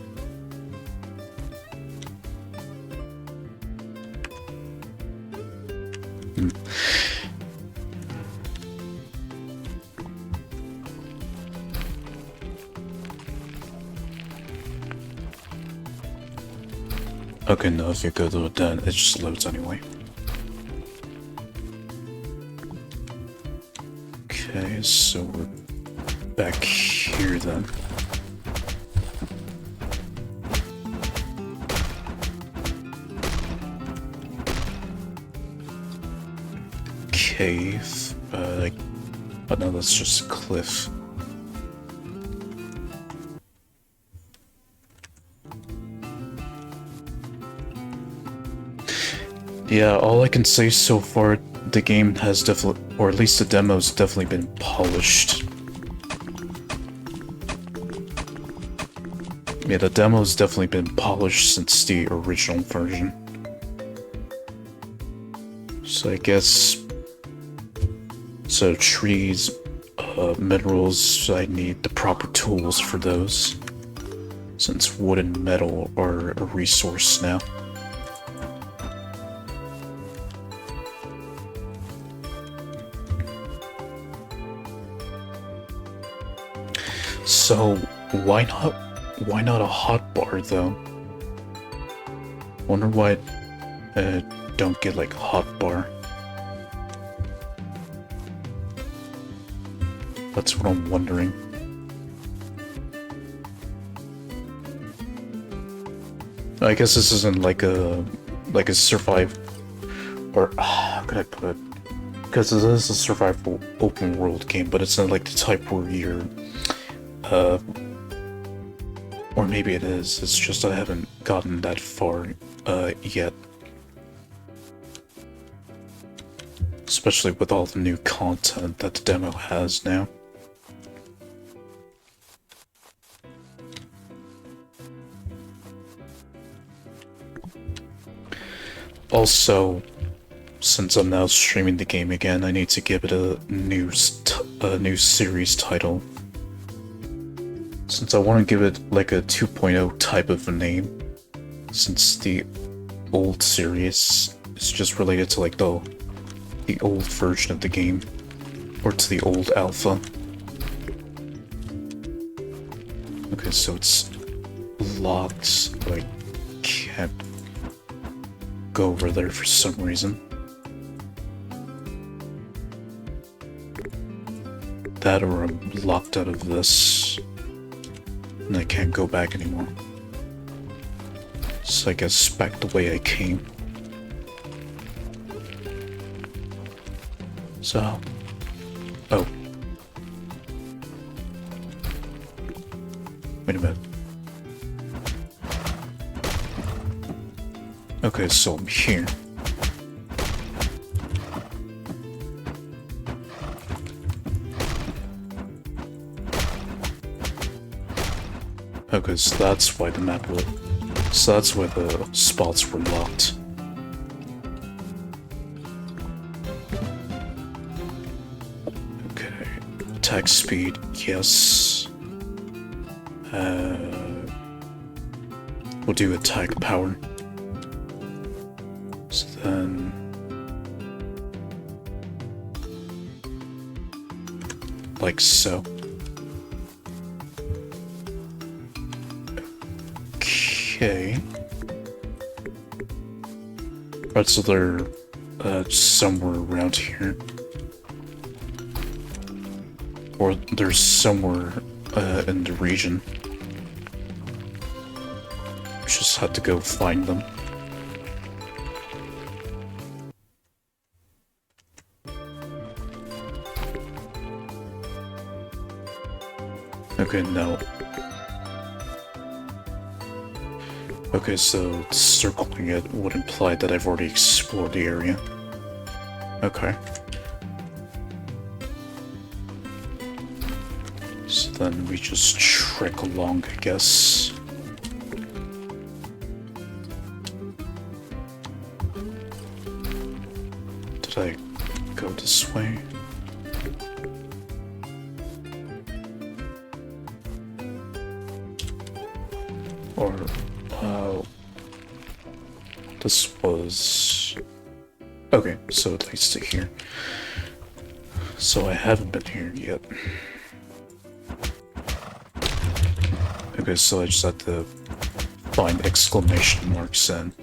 Okay, no, if you go to it, then it just loads anyway. Okay, so we're back here then. Cave, but no, that's just a cliff. Yeah, all I can say so far, the game has definitely, or at least the demo's definitely been polished. Yeah, the demo's definitely been polished since the original version. So I guess... So trees, minerals, I need the proper tools for those. Since wood and metal are a resource now. So, why not a hotbar though? Wonder why don't get like hotbar. That's what I'm wondering. I guess this isn't like a survive, or how could I put it? Because this is a survival open world game, but it's not like the type where you're or maybe it is, it's just I haven't gotten that far yet. Especially with all the new content that the demo has now. Also, since I'm now streaming the game again, I need to give it a new series title. Since I want to give it like a 2.0 type of a name, since the old series is just related to like the old version of the game, or to the old alpha. Okay, so it's locked, but I can't go over there for some reason. That or I'm locked out of this. And I can't go back anymore. So I guess back the way I came. So... Oh. Wait a minute. Okay, so I'm here. Okay, so that's why the map was... So that's why the spots were locked. Okay, attack speed, yes. We'll do attack power. So then... Like so. Okay. Right, so they're somewhere around here. Or they're somewhere in the region. Just had to go find them. Okay, no. Okay, so circling it would imply that I've already explored the area. Okay. So then we just trek along, I guess. Did I go this way? Or... this was... Okay, so it leads to here. So I haven't been here yet. Okay, so I just had to find exclamation marks and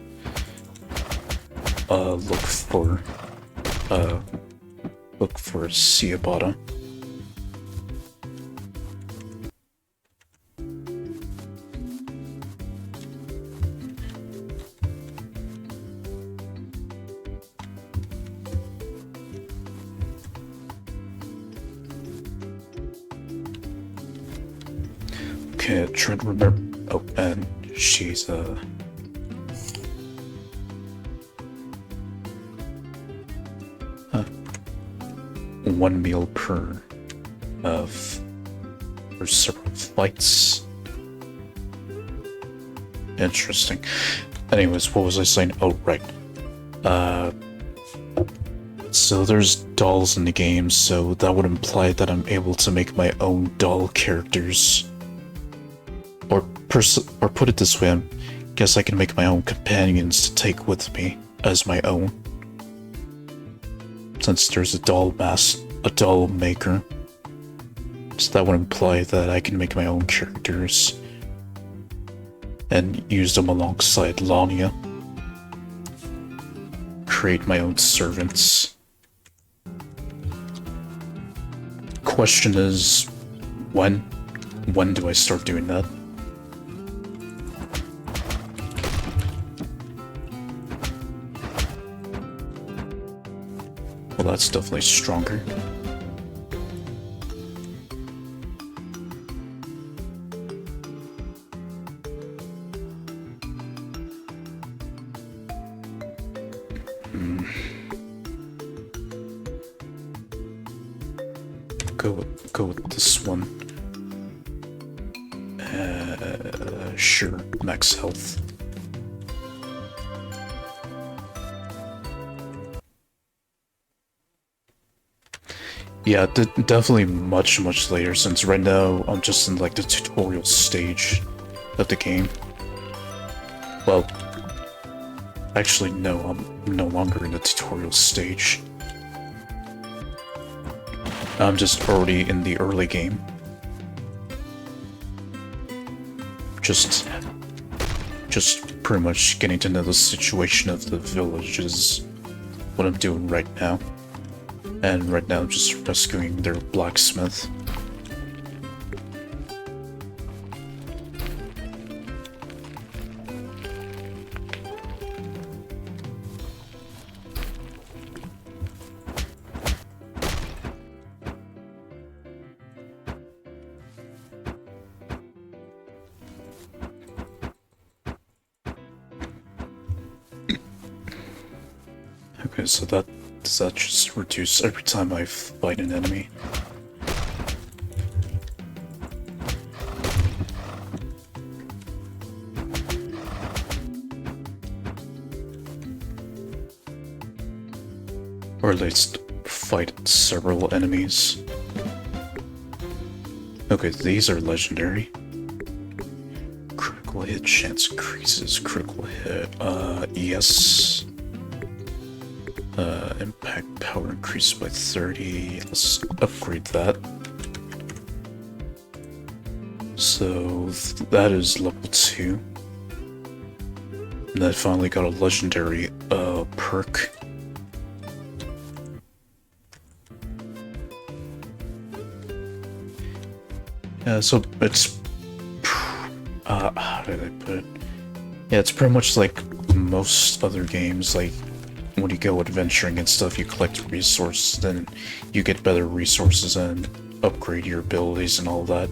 look for Ciabatta. Okay, trying to remember. Oh, and she's one meal per for several flights. Interesting. Anyways, what was I saying? Oh, right. So there's dolls in the game, so that would imply that I'm able to make my own doll characters. Or put it this way, I guess I can make my own companions to take with me as my own. Since there's a doll maker. So that would imply that I can make my own characters and use them alongside Lania. Create my own servants. Question is, when do I start doing that? Well, that's definitely stronger. Go with this one. Sure, max health. Yeah, definitely much later, since right now I'm just in like the tutorial stage of the game. Well, actually no, I'm no longer in the tutorial stage. I'm just already in the early game. Just pretty much getting to know the situation of the village is what I'm doing right now. And right now I'm just rescuing their blacksmith. Okay, so does that just reduce every time I fight an enemy? Or at least fight several enemies. Okay, these are legendary. Critical hit chance increases. Critical hit, yes. Impact power increased by 30. Let's upgrade that. So that is level 2. And I finally got a legendary perk. Yeah, so it's how did I put it? Yeah, it's pretty much like most other games, like when you go adventuring and stuff, you collect resources, then you get better resources and upgrade your abilities and all that.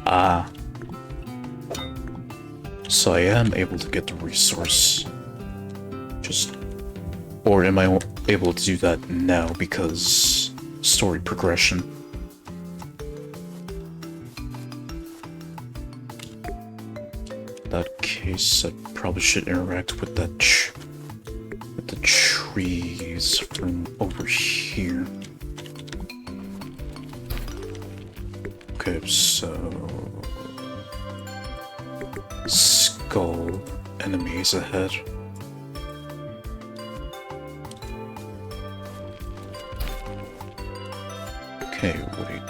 Ah. So I am able to get the resource. Or am I able to do that now because story progression? In that case, I probably should interact with that with the trees from over here. Okay, so skull enemies ahead. Okay, wait.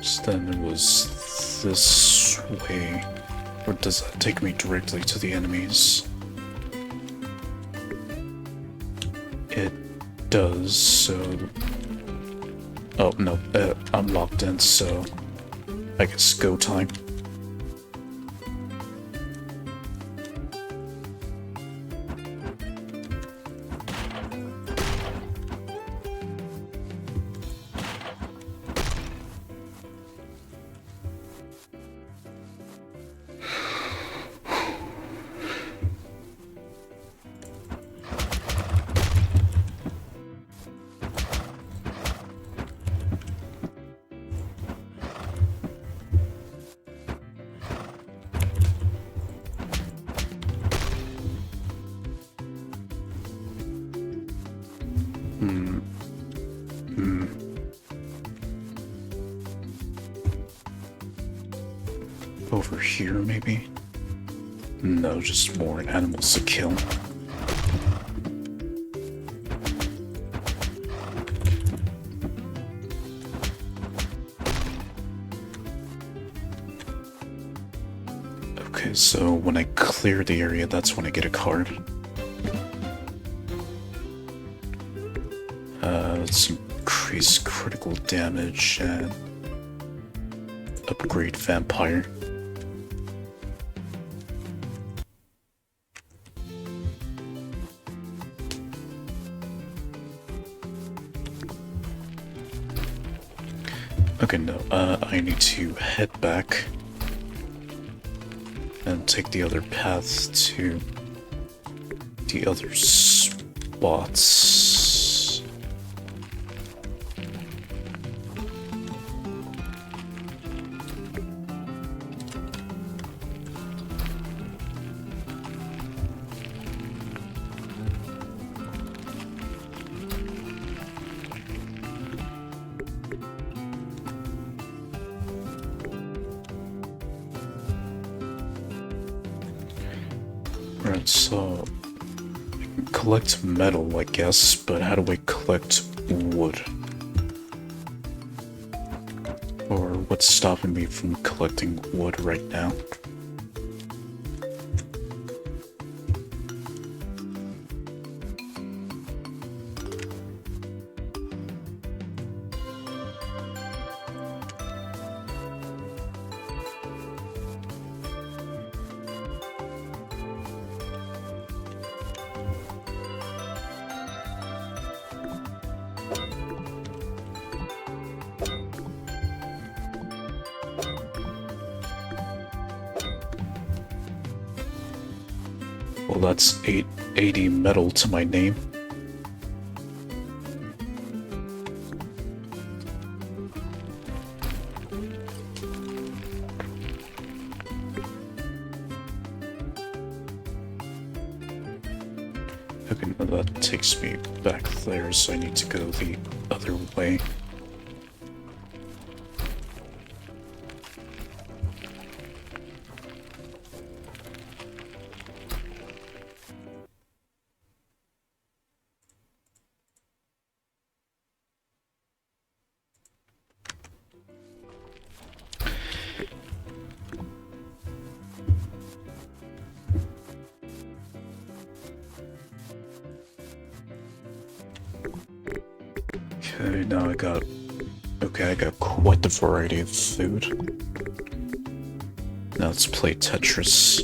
So then it was this way. Or does that take me directly to the enemies? It does, so... Oh, no, I'm locked in, so... I guess go time. Over here, maybe? No, just more animals to kill. Okay, so when I clear the area, that's when I get a card. Let's increase critical damage and upgrade vampire. Okay, no, I need to head back and take the other path to the other spots. Right, so I can collect metal, I guess, but how do I collect wood? Or what's stopping me from collecting wood right now? Well, that's 880 metal to my name. Okay, now that takes me back there, so I need to go the other way. Okay, now I got quite the variety of food. Now let's play Tetris.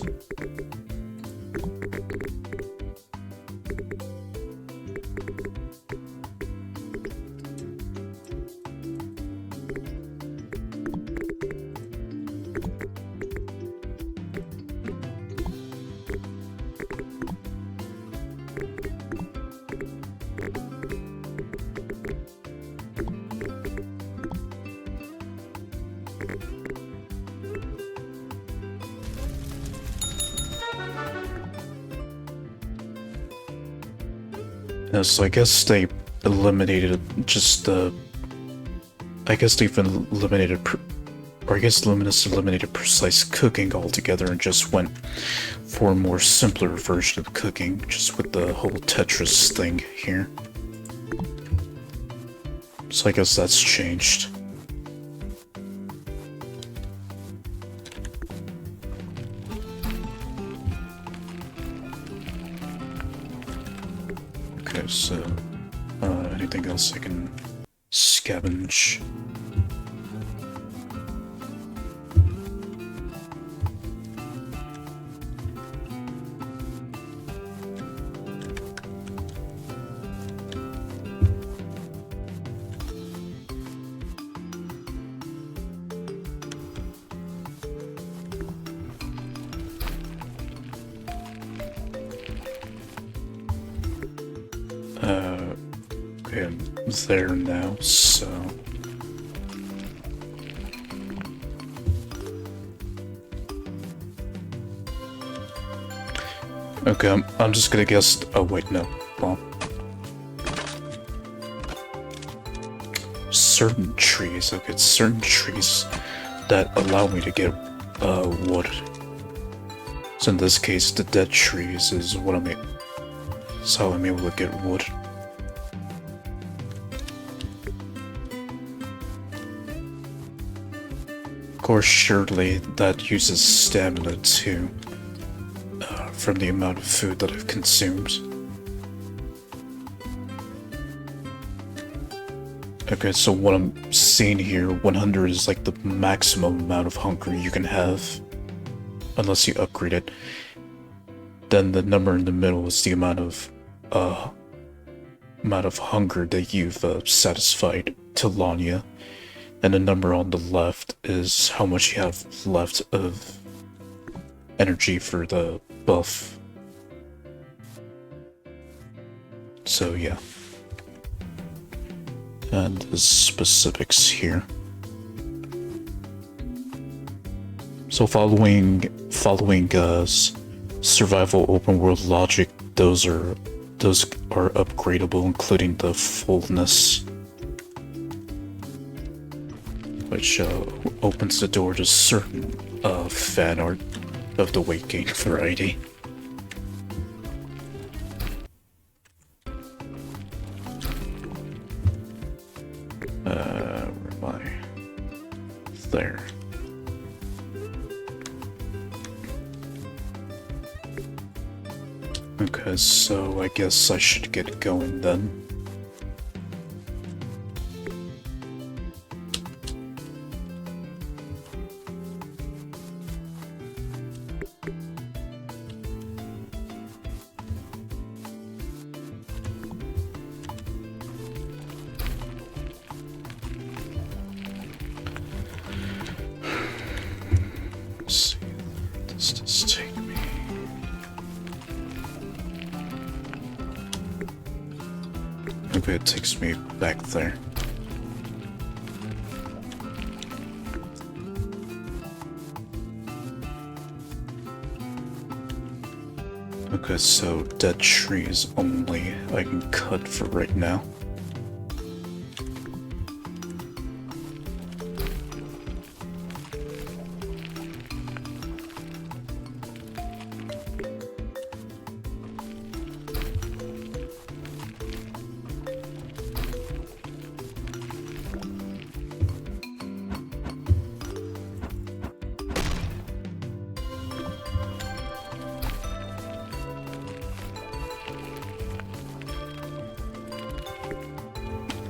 So I guess they eliminated just the... I guess they've eliminated... Or I guess Luminous eliminated precise cooking altogether and just went for a more simpler version of cooking, just with the whole Tetris thing here. So I guess that's changed. Okay, so anything else I can scavenge? Okay, I'm there now, so... Okay, I'm just gonna guess... Oh, wait, no. Well... Certain trees, okay, it's certain trees that allow me to get, wood. So in this case, the dead trees is what I'm... That's how I'm able to get wood. Of course, surely that uses stamina too, from the amount of food that I've consumed. Okay, so what I'm seeing here, 100 is like the maximum amount of hunger you can have, unless you upgrade it. Then the number in the middle is the amount of hunger that you've satisfied to Lanya. And the number on the left is how much you have left of energy for the buff. So yeah. And the specifics here. So following survival open world logic, those are upgradable, including the fullness, which opens the door to certain fan art of the weight gain variety. Where am I? There. Okay, so I guess I should get going then. Let's see, where does this take me? Okay, it takes me back there. Okay, so dead trees only I can cut for right now.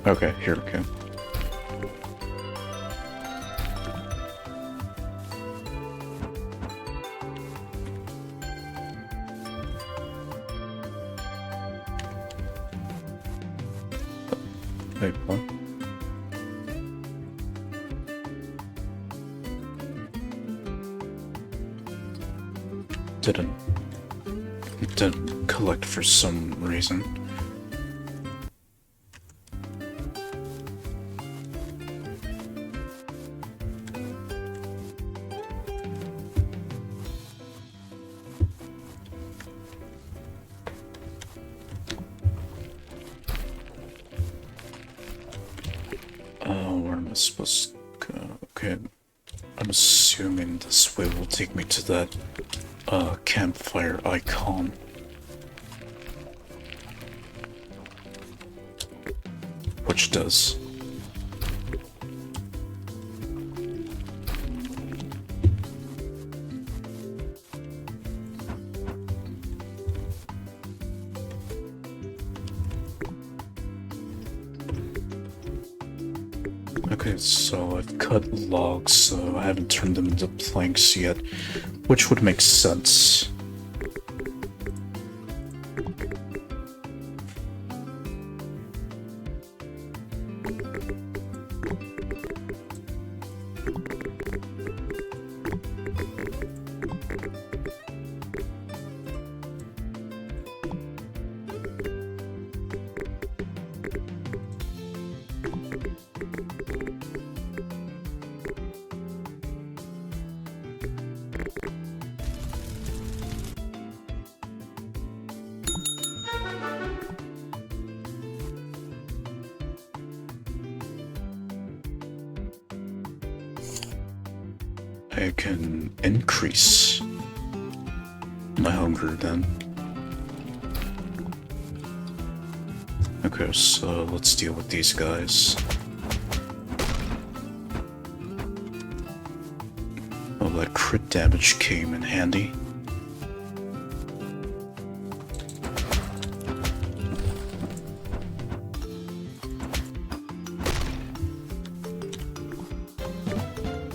Okay, here we go. Wait, what? It didn't collect for some reason. I suppose. Okay, I'm assuming this way will take me to that campfire icon. Which does. Okay, so I've cut logs, so I haven't turned them into planks yet, which would make sense. I can increase my hunger then. Okay, so let's deal with these guys. Oh, that crit damage came in handy.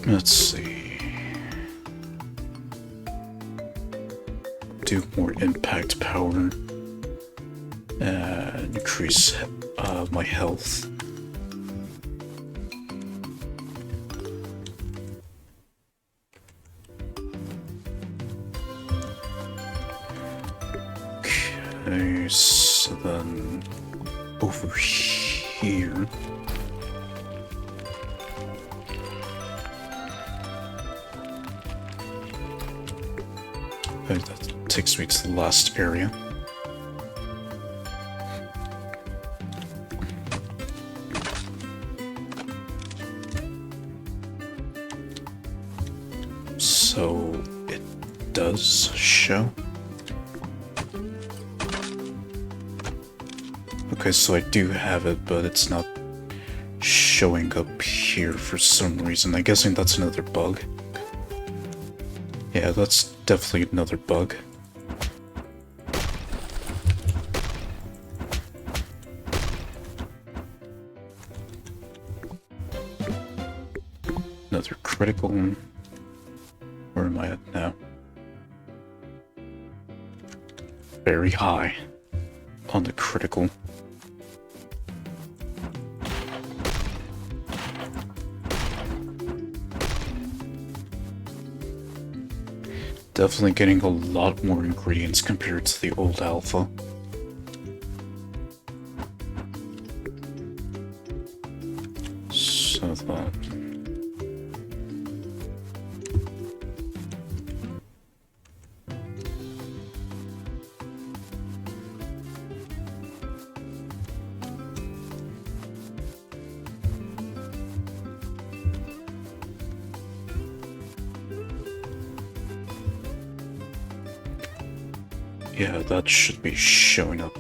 Let's see. Do more impact power. Increase my health. Okay, so then over here. Okay, that takes me to the last area. So it does show. Okay, so I do have it, but it's not showing up here for some reason. I'm guessing that's another bug. Yeah, that's definitely another bug. Another critical. Where am I at now? Very high on the critical. Definitely getting a lot more ingredients compared to the old alpha. So that... Yeah, that should be showing up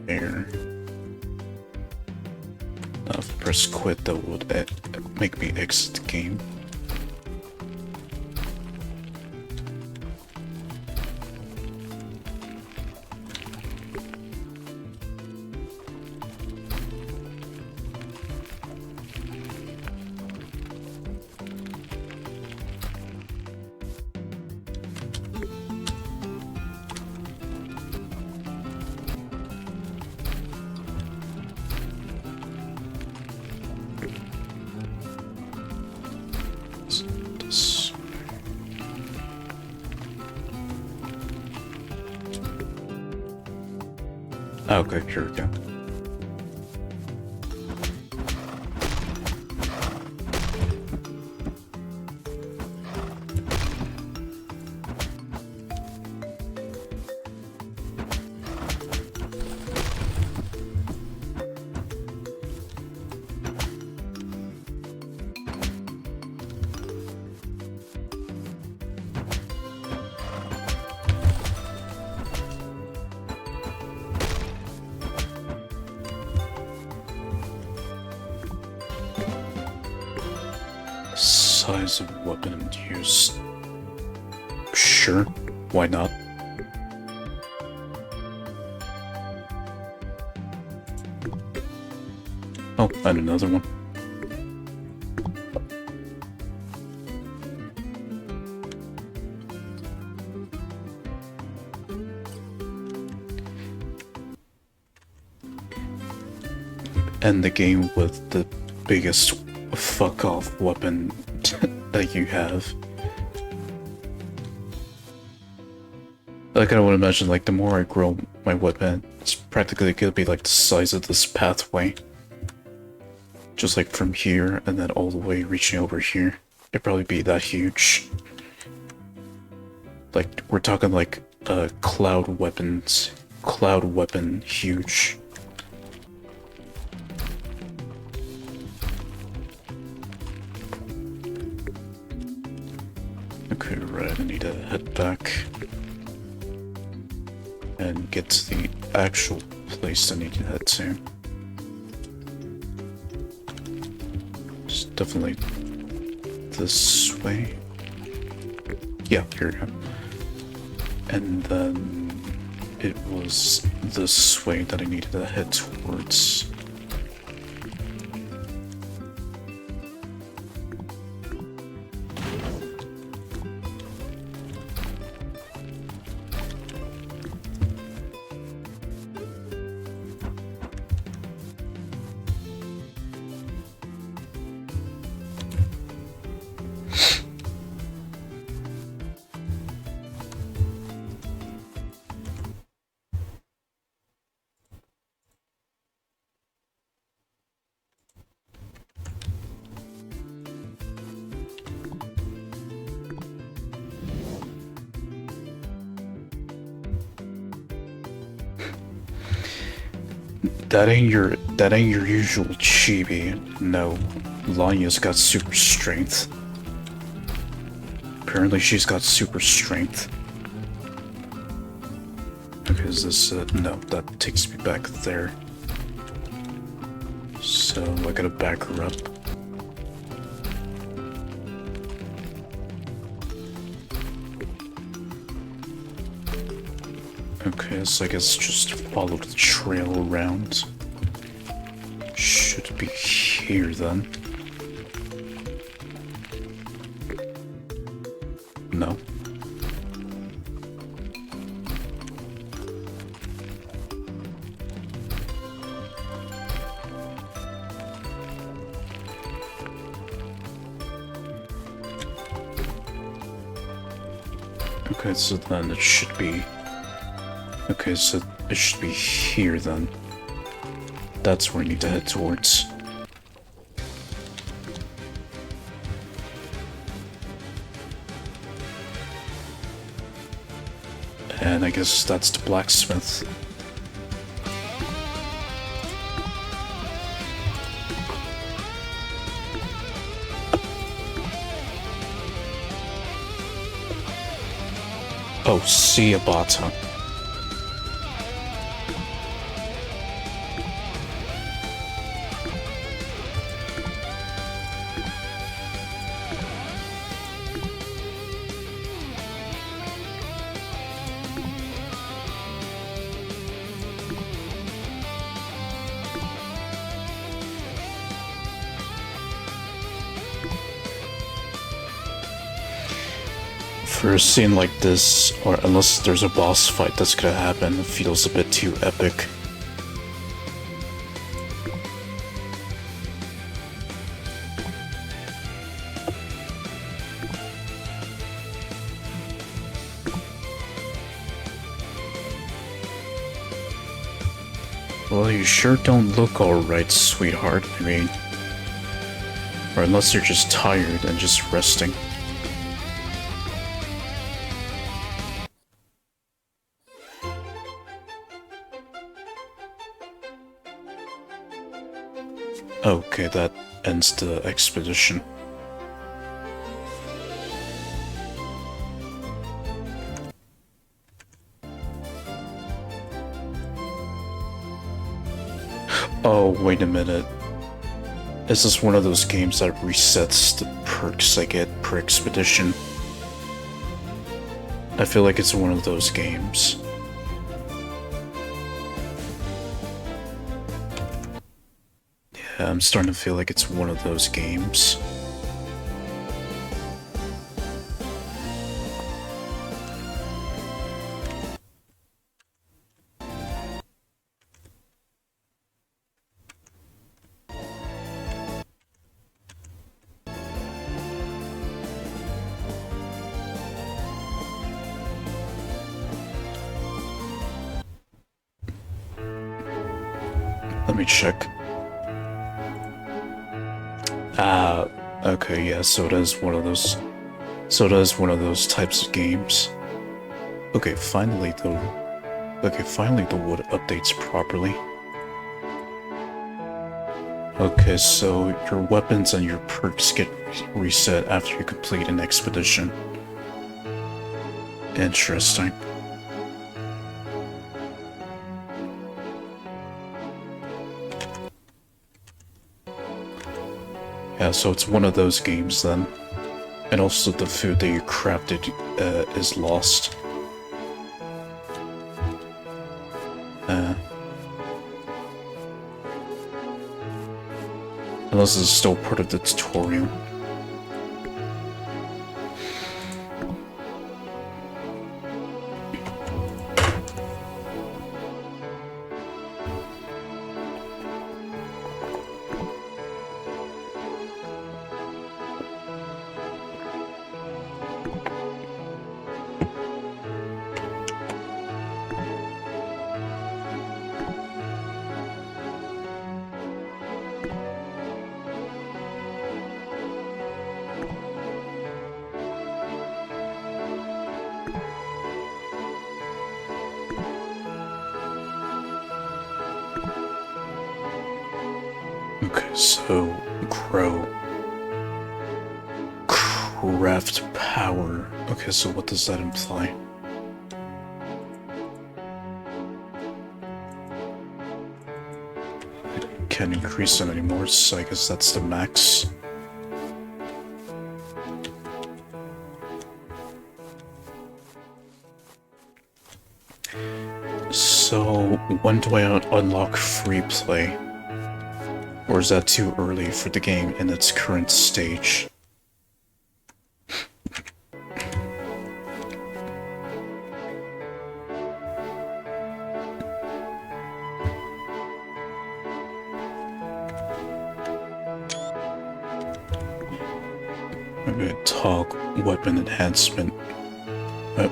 there. Now if I press quit, that would make me exit the game. Okay, here we go. size of weapon used. Sure, why not? Oh, and another one. End the game with the biggest fuck-off weapon that you have. Like, I would imagine, like, the more I grow my weapon, it's practically gonna be like the size of this pathway. Just like from here, and then all the way reaching over here. It'd probably be that huge. Like, we're talking like, cloud weapons. Cloud weapon huge. Okay, right, I need to head back and get to the actual place I need to head to. It's definitely this way. Yeah, here we go. And then it was this way that I needed to head towards. That ain't your usual chibi. No, Lanya's got super strength. Apparently she's got super strength. Okay, is this no, that takes me back there. So I gotta back her up. Okay, so I guess just follow the trail around. Should be here then. No. Okay, so then it should be... Okay, so it should be here then. That's where I need to head towards. And I guess that's the blacksmith. Oh, Ciabatta. For a scene like this, or unless there's a boss fight that's gonna happen, it feels a bit too epic. Well, you sure don't look alright, sweetheart. I mean... Or unless you're just tired and just resting. Okay, that ends the expedition. Oh, wait a minute. Is this one of those games that resets the perks I get per expedition? I feel like it's one of those games. Yeah, I'm starting to feel like it's one of those games. Let me check. Okay, yeah, so it is one of those. So it is one of those types of games. Okay, finally the wood updates properly. Okay, so your weapons and your perks get reset after you complete an expedition. Interesting. Yeah, so it's one of those games then. And also the food that you crafted is lost. Unless it's still part of the tutorial. Okay, so grow. Craft power. Okay, so what does that imply? I can't increase them anymore, so I guess that's the max. So, when do I unlock free play? Or is that too early for the game in its current stage? Okay, talk, weapon enhancement,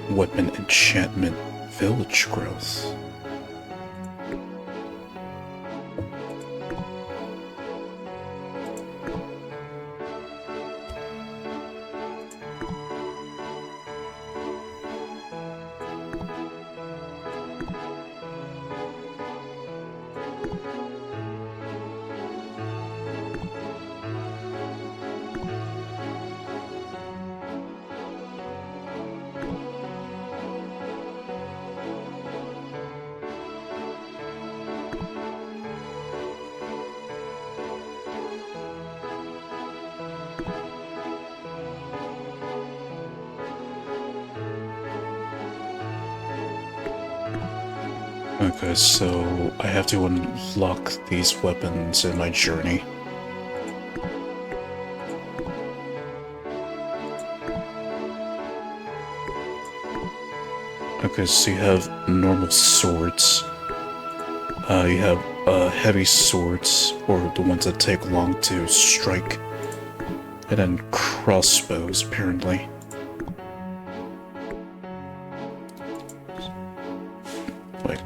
weapon enchantment, village growth. Okay, so I have to unlock these weapons in my journey. Okay, so you have normal swords. You have heavy swords, or the ones that take long to strike. And then crossbows, apparently. Wait.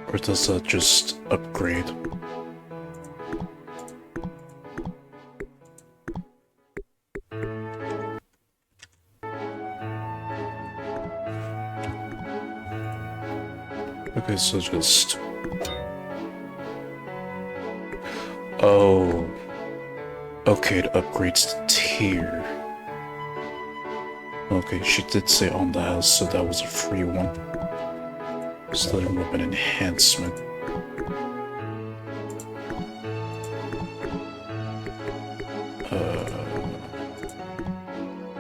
Or does that just upgrade? Okay, so just... Oh. Okay, it upgrades the tier. Okay, she did say on the house, so that was a free one. Studying weapon enhancement.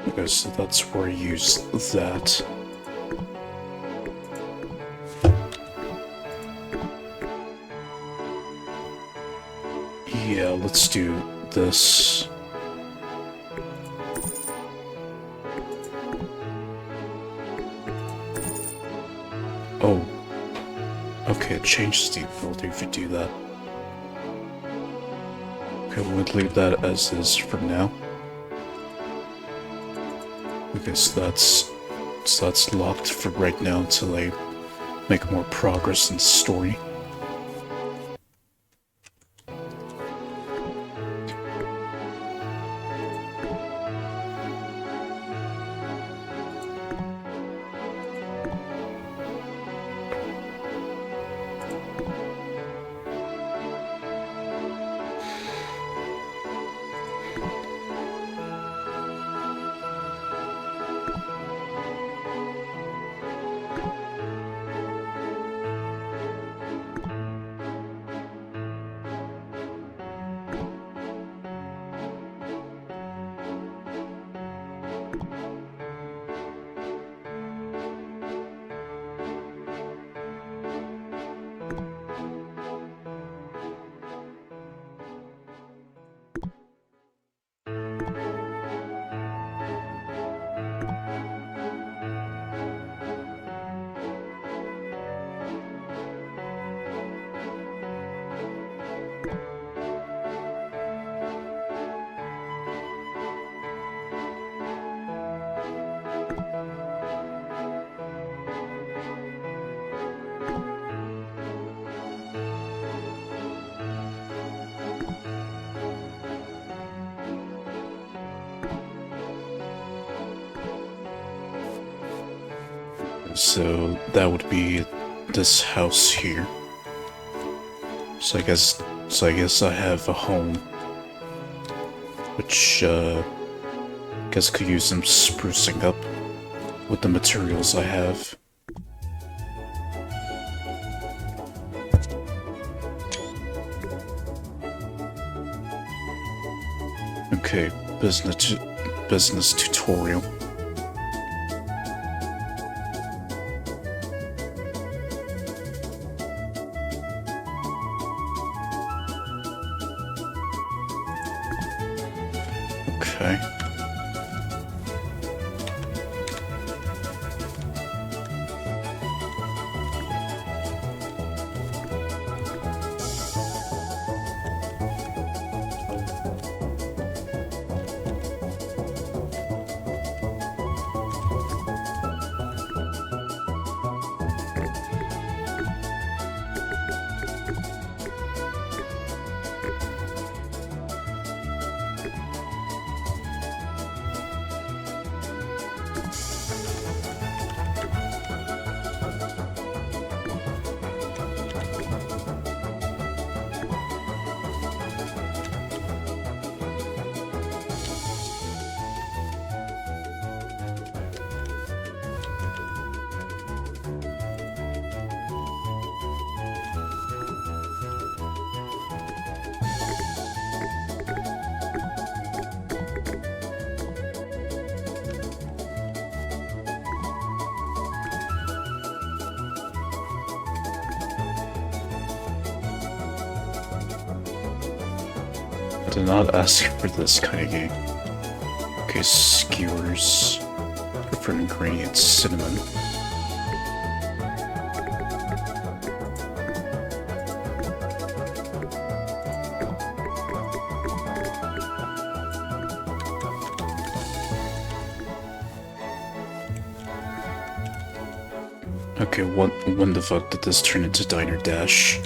Okay, so that's where I use that. Yeah, let's do this. Oh. Okay, it changes the ability if you do that. Okay, we'll leave that as is for now. Okay, so that's locked for right now until I make more progress in the story. So that would be this house here. So I guess I have a home, which I guess could use some sprucing up with the materials I have. Okay, business tutorial. Okay. I did not ask for this kind of game. Okay, skewers. Preferred ingredients, cinnamon. Okay, when the fuck did this turn into Diner Dash?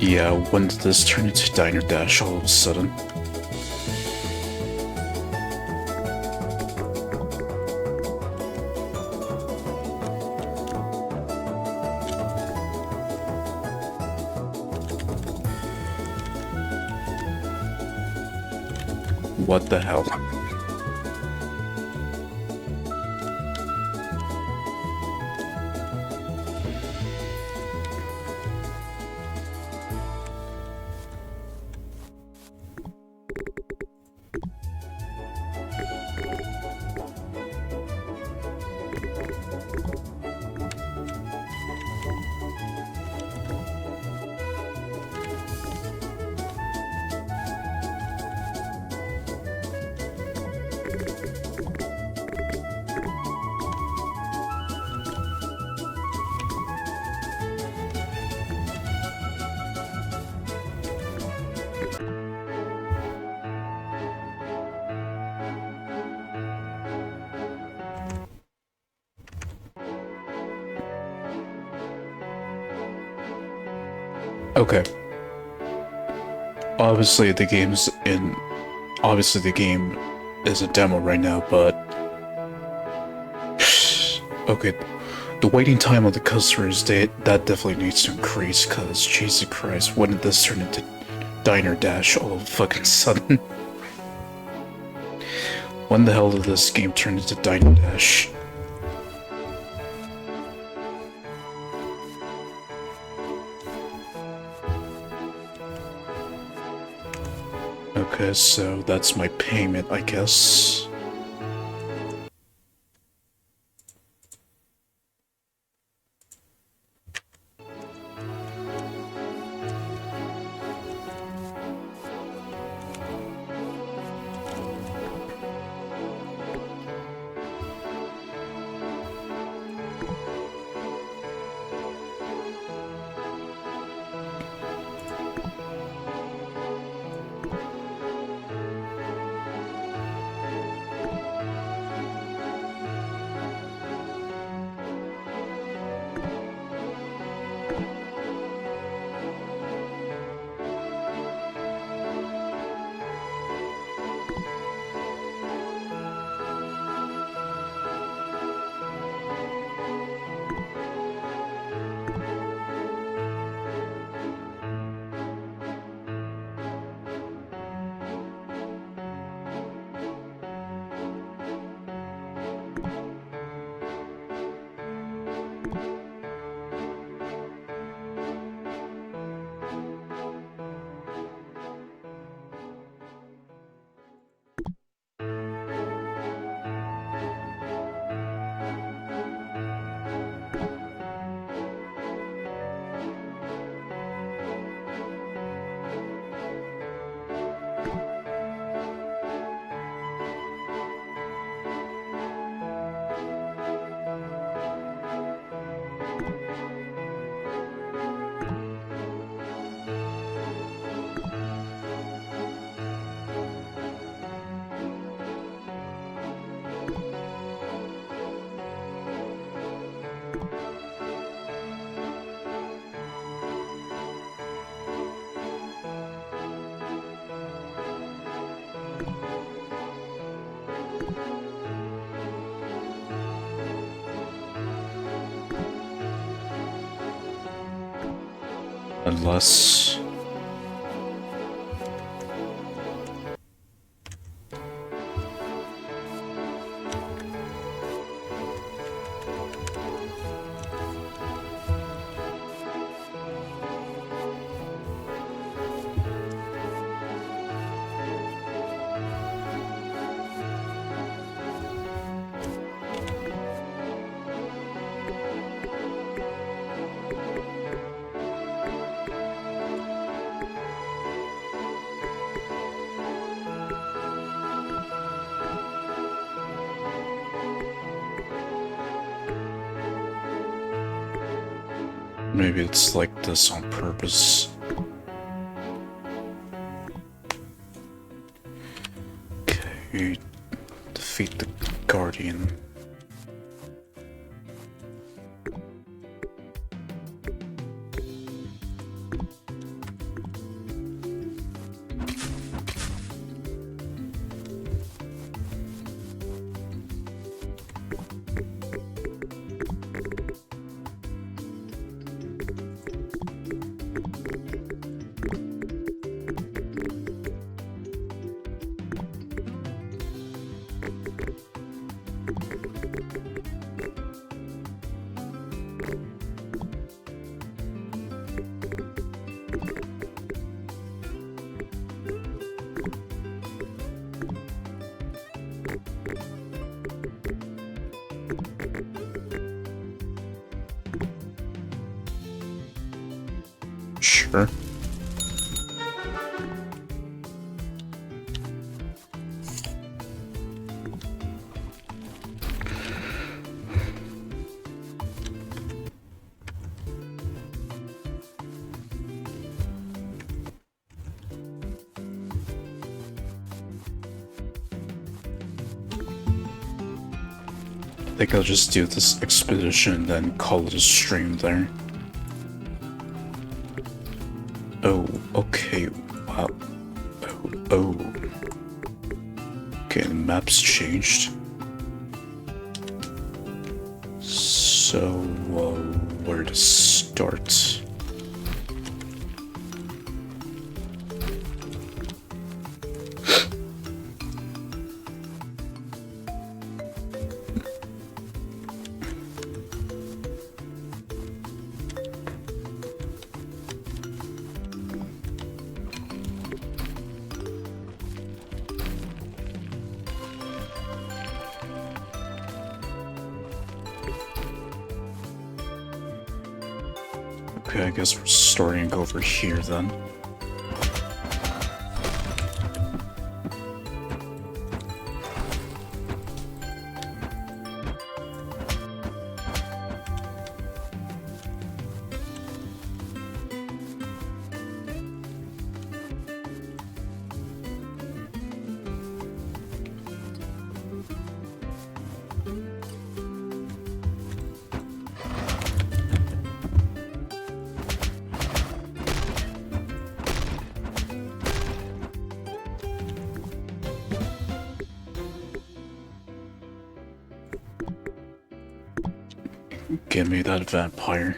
Yeah, when did this turn into Diner Dash all of a sudden? What the hell? Okay. Obviously the game is a demo right now, but okay, the waiting time of the customers, that definitely needs to increase, cause Jesus Christ, when did this turn into Diner Dash all of a fucking sudden? When the hell did this game turn into Diner Dash? Okay, so that's my payment, I guess. Unless... maybe it's like this on purpose. Okay, defeat the Guardian. order. I think I'll just do this expedition and then call it a stream there. Oh, okay, wow. Oh. Okay, the map's changed. So, where to start? Okay, I guess we're starting over here then. Give me that vampire.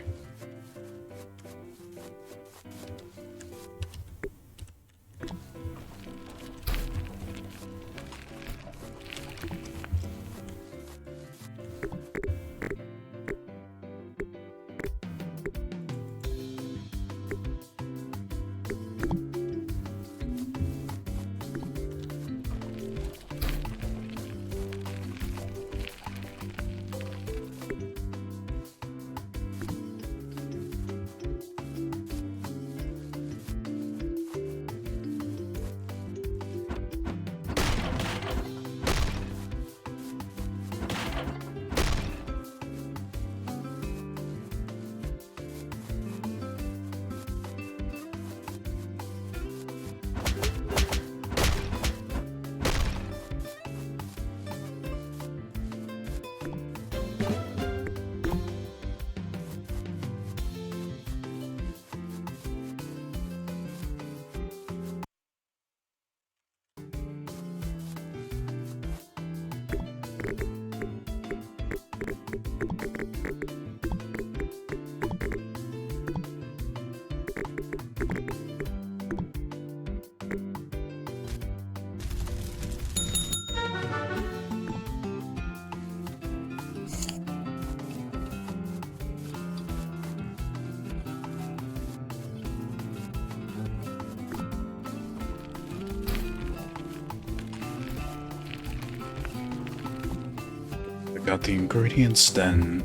Got the ingredients, then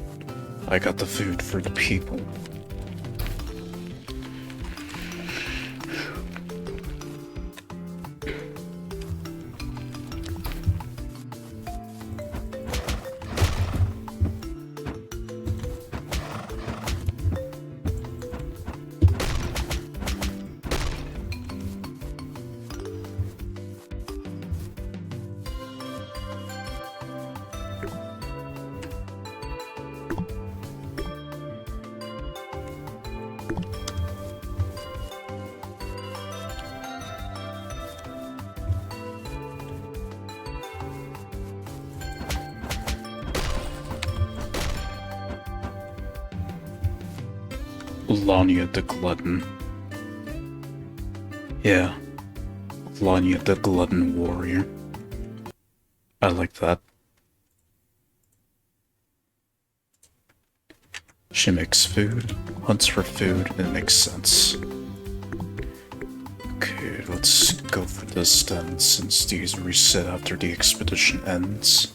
I got the food for the people. Lanya the Glutton. Yeah, Lanya the Glutton Warrior. I like that. She makes food, hunts for food, and it makes sense. Okay, let's go for this then, since these reset after the expedition ends.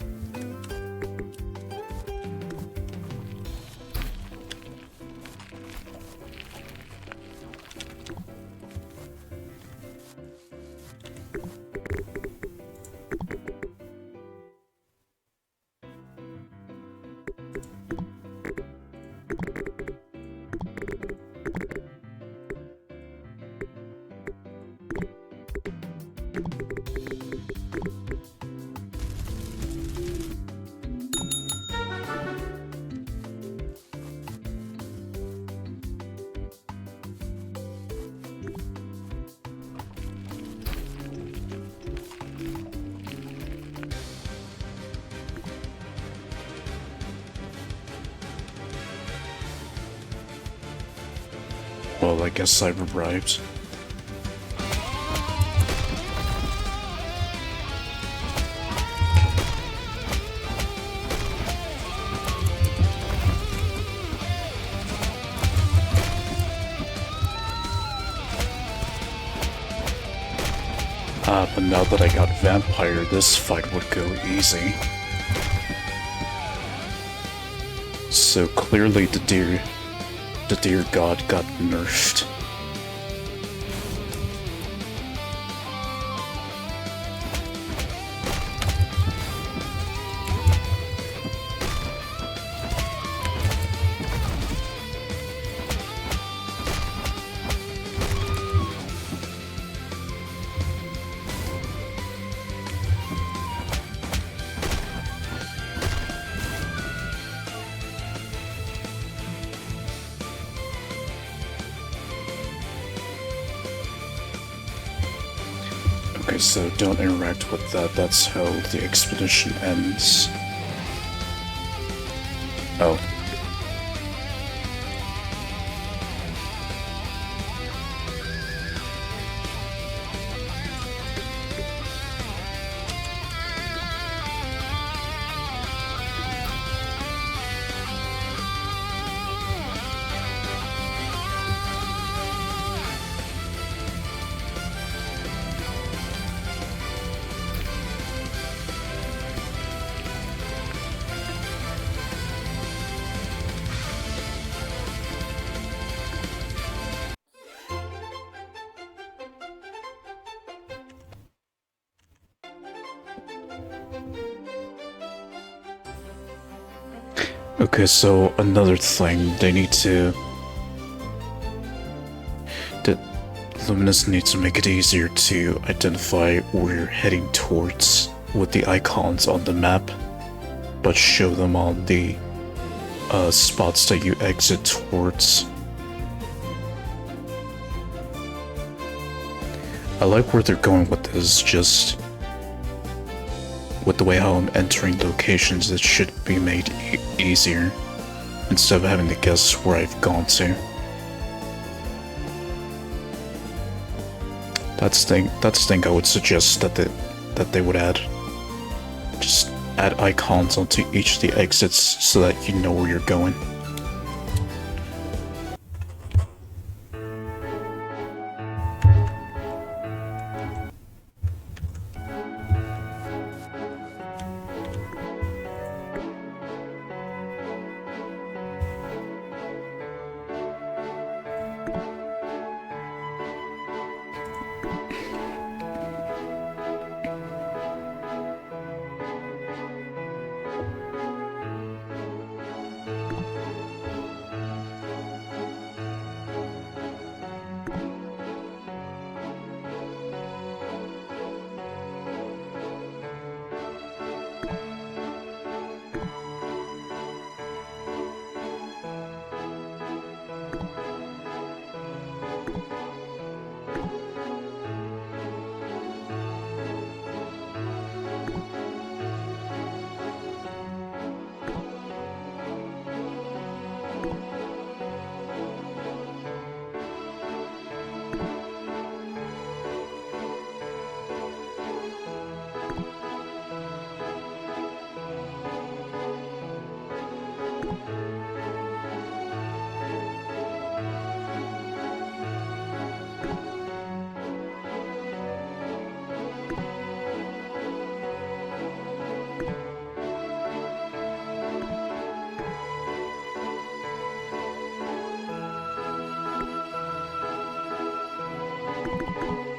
Well, I guess I've arrived. But now that I got Vampire, this fight would go easy. So clearly the deer god got nerfed. Okay, so don't interact with that. That's how the expedition ends. Oh. Okay, so another thing, they need to... Luminous needs to make it easier to identify where you're heading towards with the icons on the map, but show them on the spots that you exit towards. I like where they're going with this, just with the way how I'm entering locations, it should be made easier instead of having to guess where I've gone to. That's the thing I would suggest that they would add. Just add icons onto each of the exits so that you know where you're going.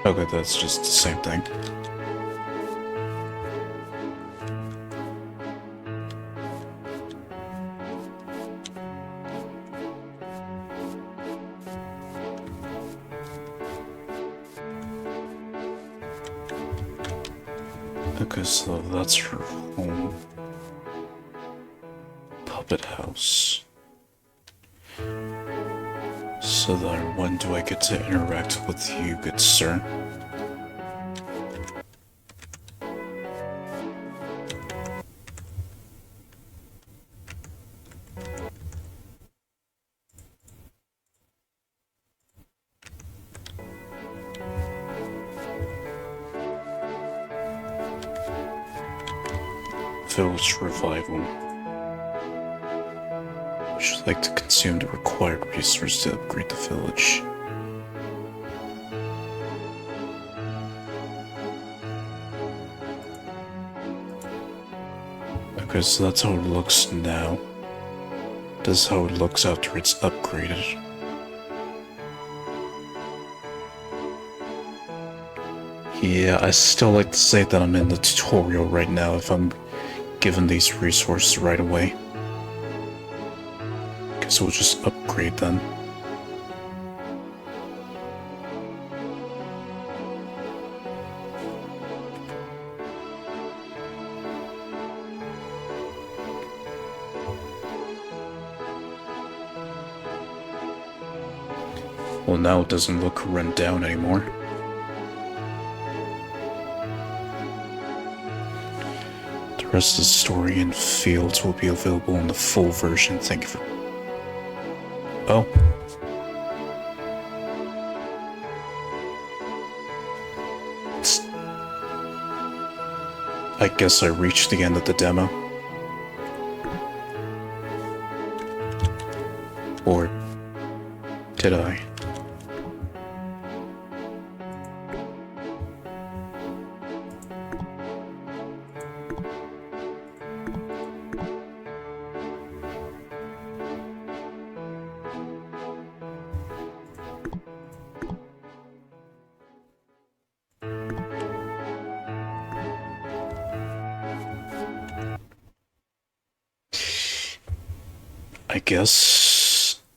Okay, that's just the same thing. Okay, so that's her home. Puppet house. So then when do I get to interact with you, good sir? village revival. Would you like to consume the required resources to upgrade the village? Okay, so that's how it looks now. This is how it looks after it's upgraded. Yeah, I still like to say that I'm in the tutorial right now if I'm given these resources right away. Guess we'll just upgrade then. Well, now it doesn't look run down anymore. The rest of the story and fields will be available in the full version. Thank you for... Oh. I guess I reached the end of the demo. Or did I?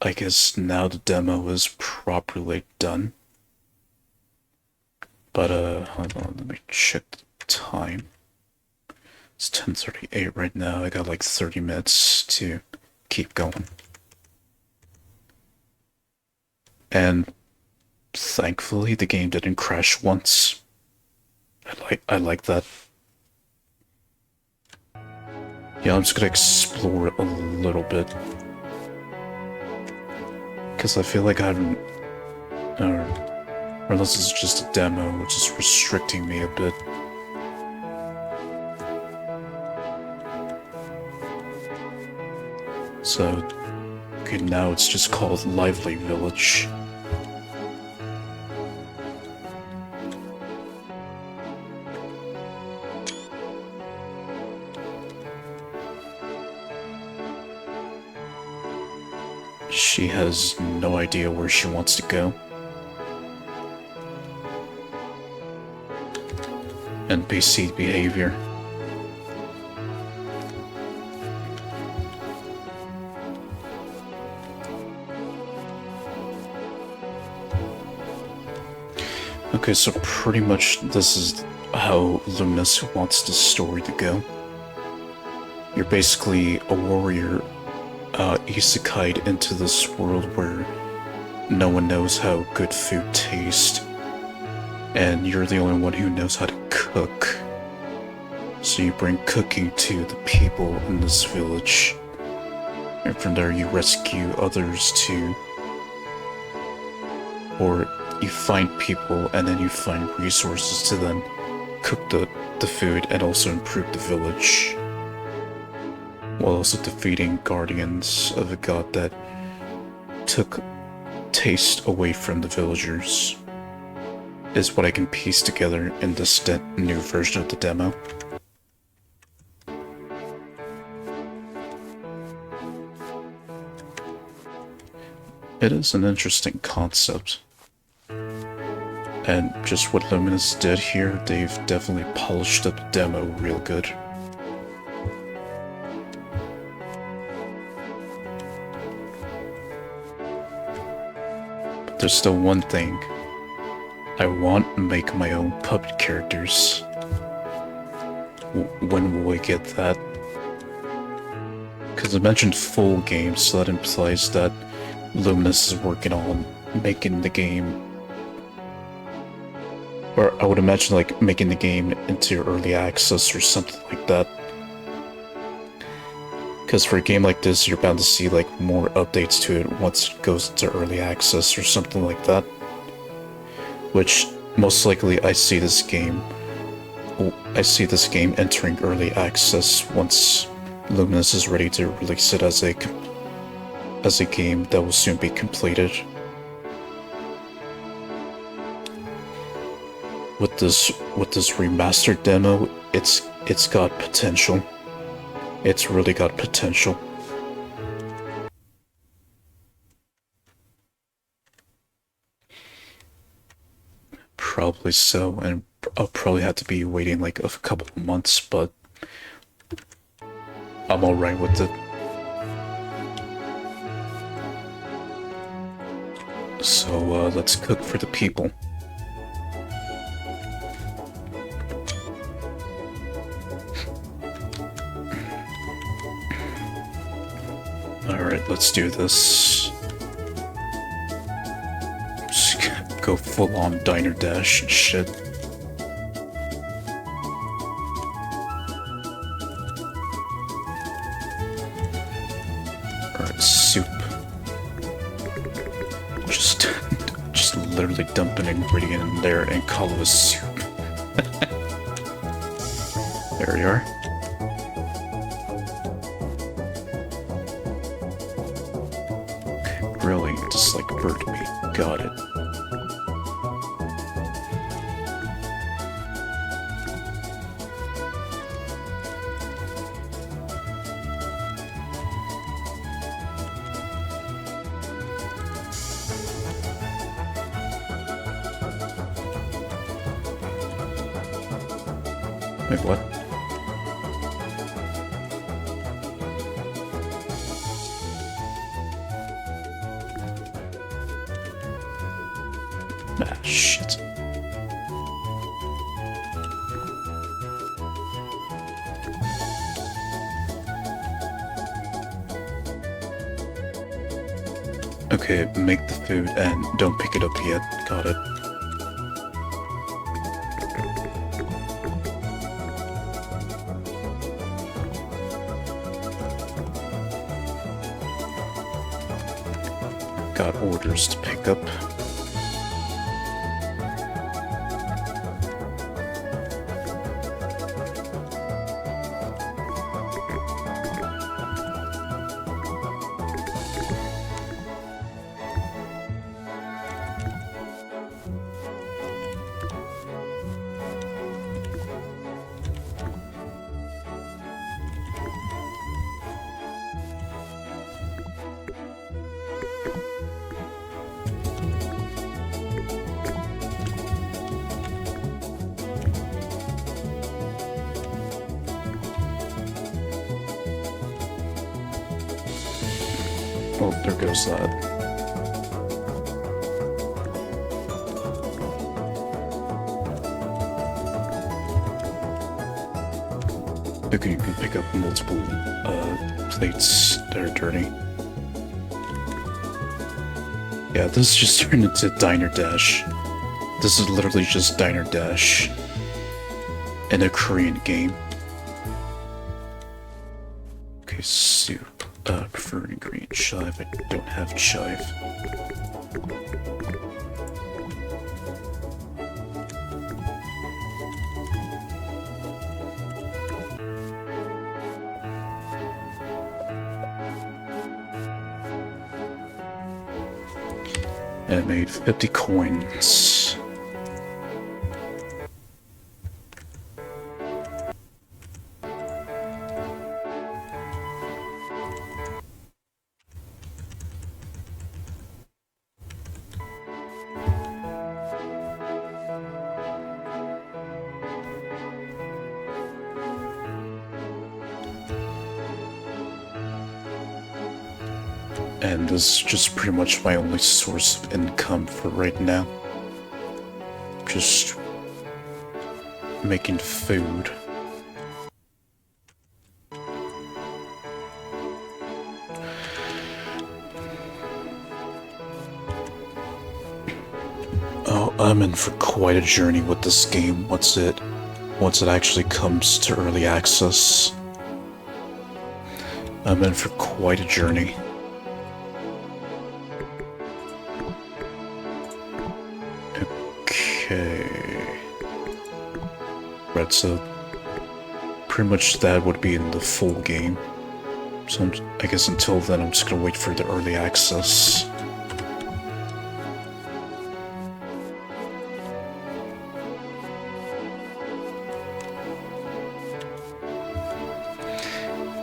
I guess now the demo is properly done. But hold on, let me check the time. It's 10:38 right now. I got like 30 minutes to keep going. And thankfully the game didn't crash once. I like that. Yeah, I'm just gonna explore it a little bit. Because I feel like I haven't... or unless it's just a demo, which is restricting me a bit. So... okay, now it's just called Lively Village. She has no idea where she wants to go. NPC behavior. Okay, so pretty much this is how Luminous wants the story to go. You're basically a warrior isekai'd into this world where no one knows how good food tastes, and you're the only one who knows how to cook. So you bring cooking to the people in this village, and from there you rescue others too. Or you find people and then you find resources to then cook the food and also improve the village, while also defeating guardians of a god that took taste away from the villagers, is what I can piece together in this new version of the demo. It is an interesting concept. And just what Luminous did here, they've definitely polished up the demo real good. But there's still one thing. I want to make my own puppet characters. When will I get that? Because I mentioned full game, so that implies that Luminous is working on making the game, or I would imagine like making the game into early access or something like that. Because for a game like this, you're bound to see like more updates to it once it goes into early access or something like that. Which most likely I see this game I see this game entering early access once Luminous is ready to release it as a game that will soon be completed. With this remastered demo, it's got potential. It's really got potential. Probably so, and I'll probably have to be waiting like a couple of months, but I'm alright with it. So let's cook for the people. Alright, let's do this. Just go full on diner dash and shit. Alright, soup. Just literally dump an ingredient in there and call it a soup. There we are. Grilling, just like bird meat. Got it. Wait, what? Ah, shit. Okay, make the food and don't pick it up yet. Got it. Got orders to pick up. Oh, there goes that. Okay, you can pick up multiple plates that are dirty. Yeah, this just turned into Diner Dash. This is literally just Diner Dash in a Korean game. Okay, soup. Preferred ingredient, chive. I don't have chive. And it made 50 coins. And this is just pretty much my only source of income for right now. Just making food. Oh, I'm in for quite a journey with this game once it actually comes to early access. I'm in for quite a journey. Okay. Right, so pretty much that would be in the full game. So I guess until then, I'm just gonna wait for the early access.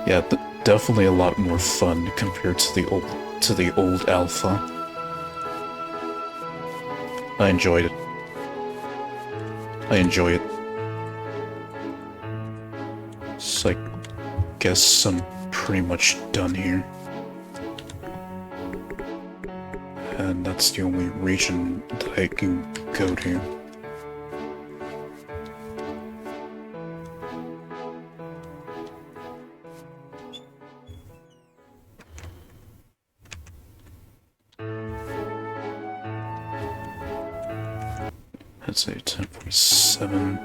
Yeah, definitely a lot more fun compared to the old alpha. I enjoyed it. I enjoy it. So I guess I'm pretty much done here. And that's the only region that I can go to. Let's say 10.7.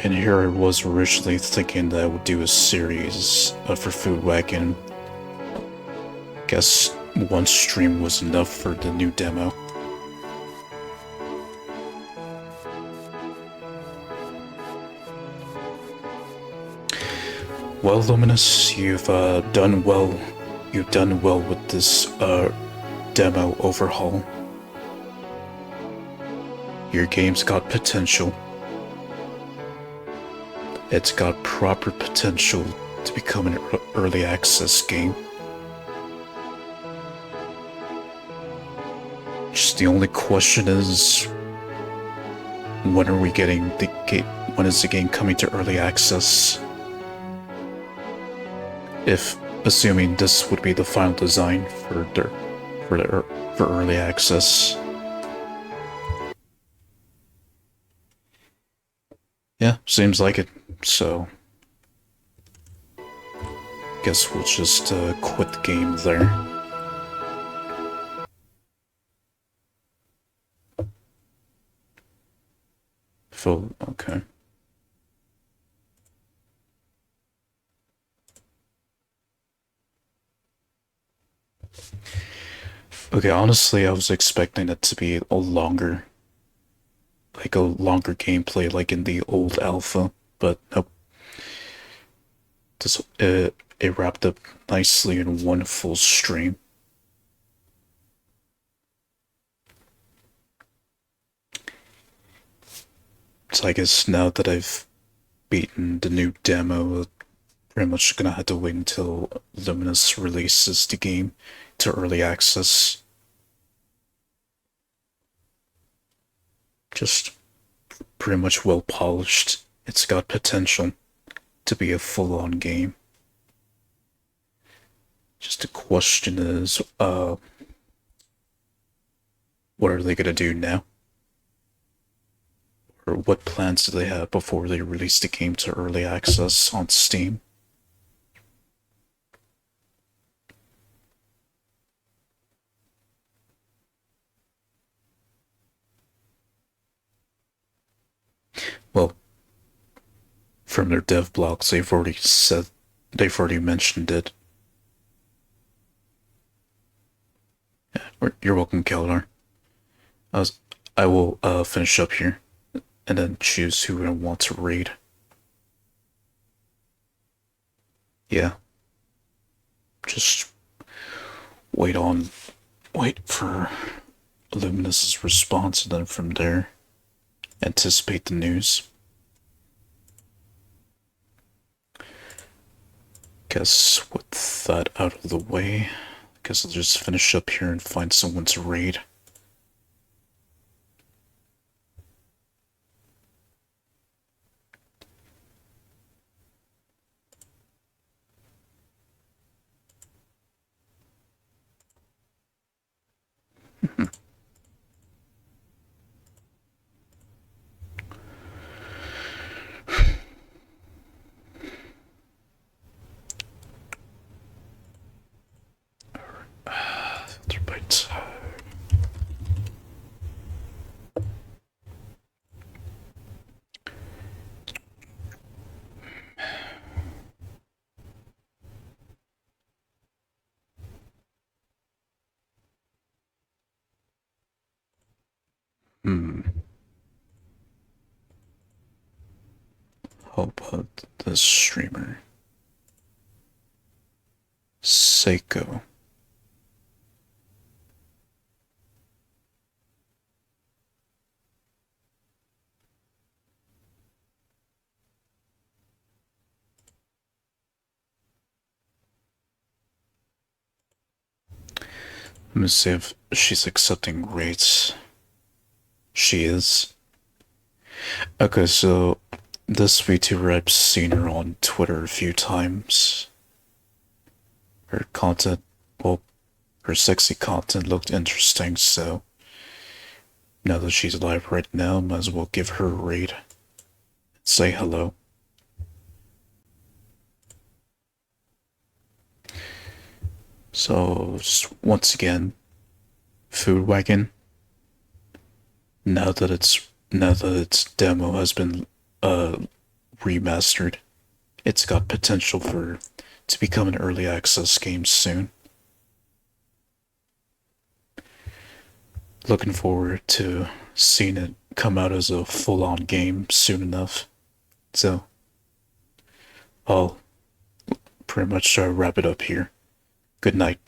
And here I was originally thinking that I would do a series for Food Wagon. Guess one stream was enough for the new demo. Well, Luminous, you've done well. You've done well with this demo overhaul. Your game's got potential. It's got proper potential to become an early access game. Just the only question is, when are we getting the game? When is the game coming to early access? If assuming this would be the final design for early access. Yeah, seems like it. So, guess we'll just quit the game there. Full, okay. Okay, honestly, I was expecting it to be a longer gameplay like in the old alpha, but nope. This, it wrapped up nicely in one full stream. So I guess now that I've beaten the new demo, pretty much gonna have to wait until Luminous releases the game to early access. Just pretty much well polished. It's got potential to be a full-on game. Just the question is, what are they gonna do now? Or what plans do they have before they release the game to early access on Steam? Well, from their dev blogs, they've already mentioned it. Yeah, you're welcome, Keldar. I will finish up here and then choose who I want to raid. Yeah. Just wait for Luminous's response, and then from there, anticipate the news. Guess with that out of the way, guess I'll just finish up here and find someone to raid. Filter by type. How about this streamer? Seiko. Let me see if she's accepting rates. She is. Okay, so this VTuber, I've seen her on Twitter a few times. Her content, well, her sexy content looked interesting, so now that she's live right now, might as well give her a raid. Say hello. So, just once again, Food Wagon. Now that its demo has been remastered, it's got potential to become an early access game soon. Looking forward to seeing it come out as a full-on game soon enough. So, I'll pretty much wrap it up here. Good night.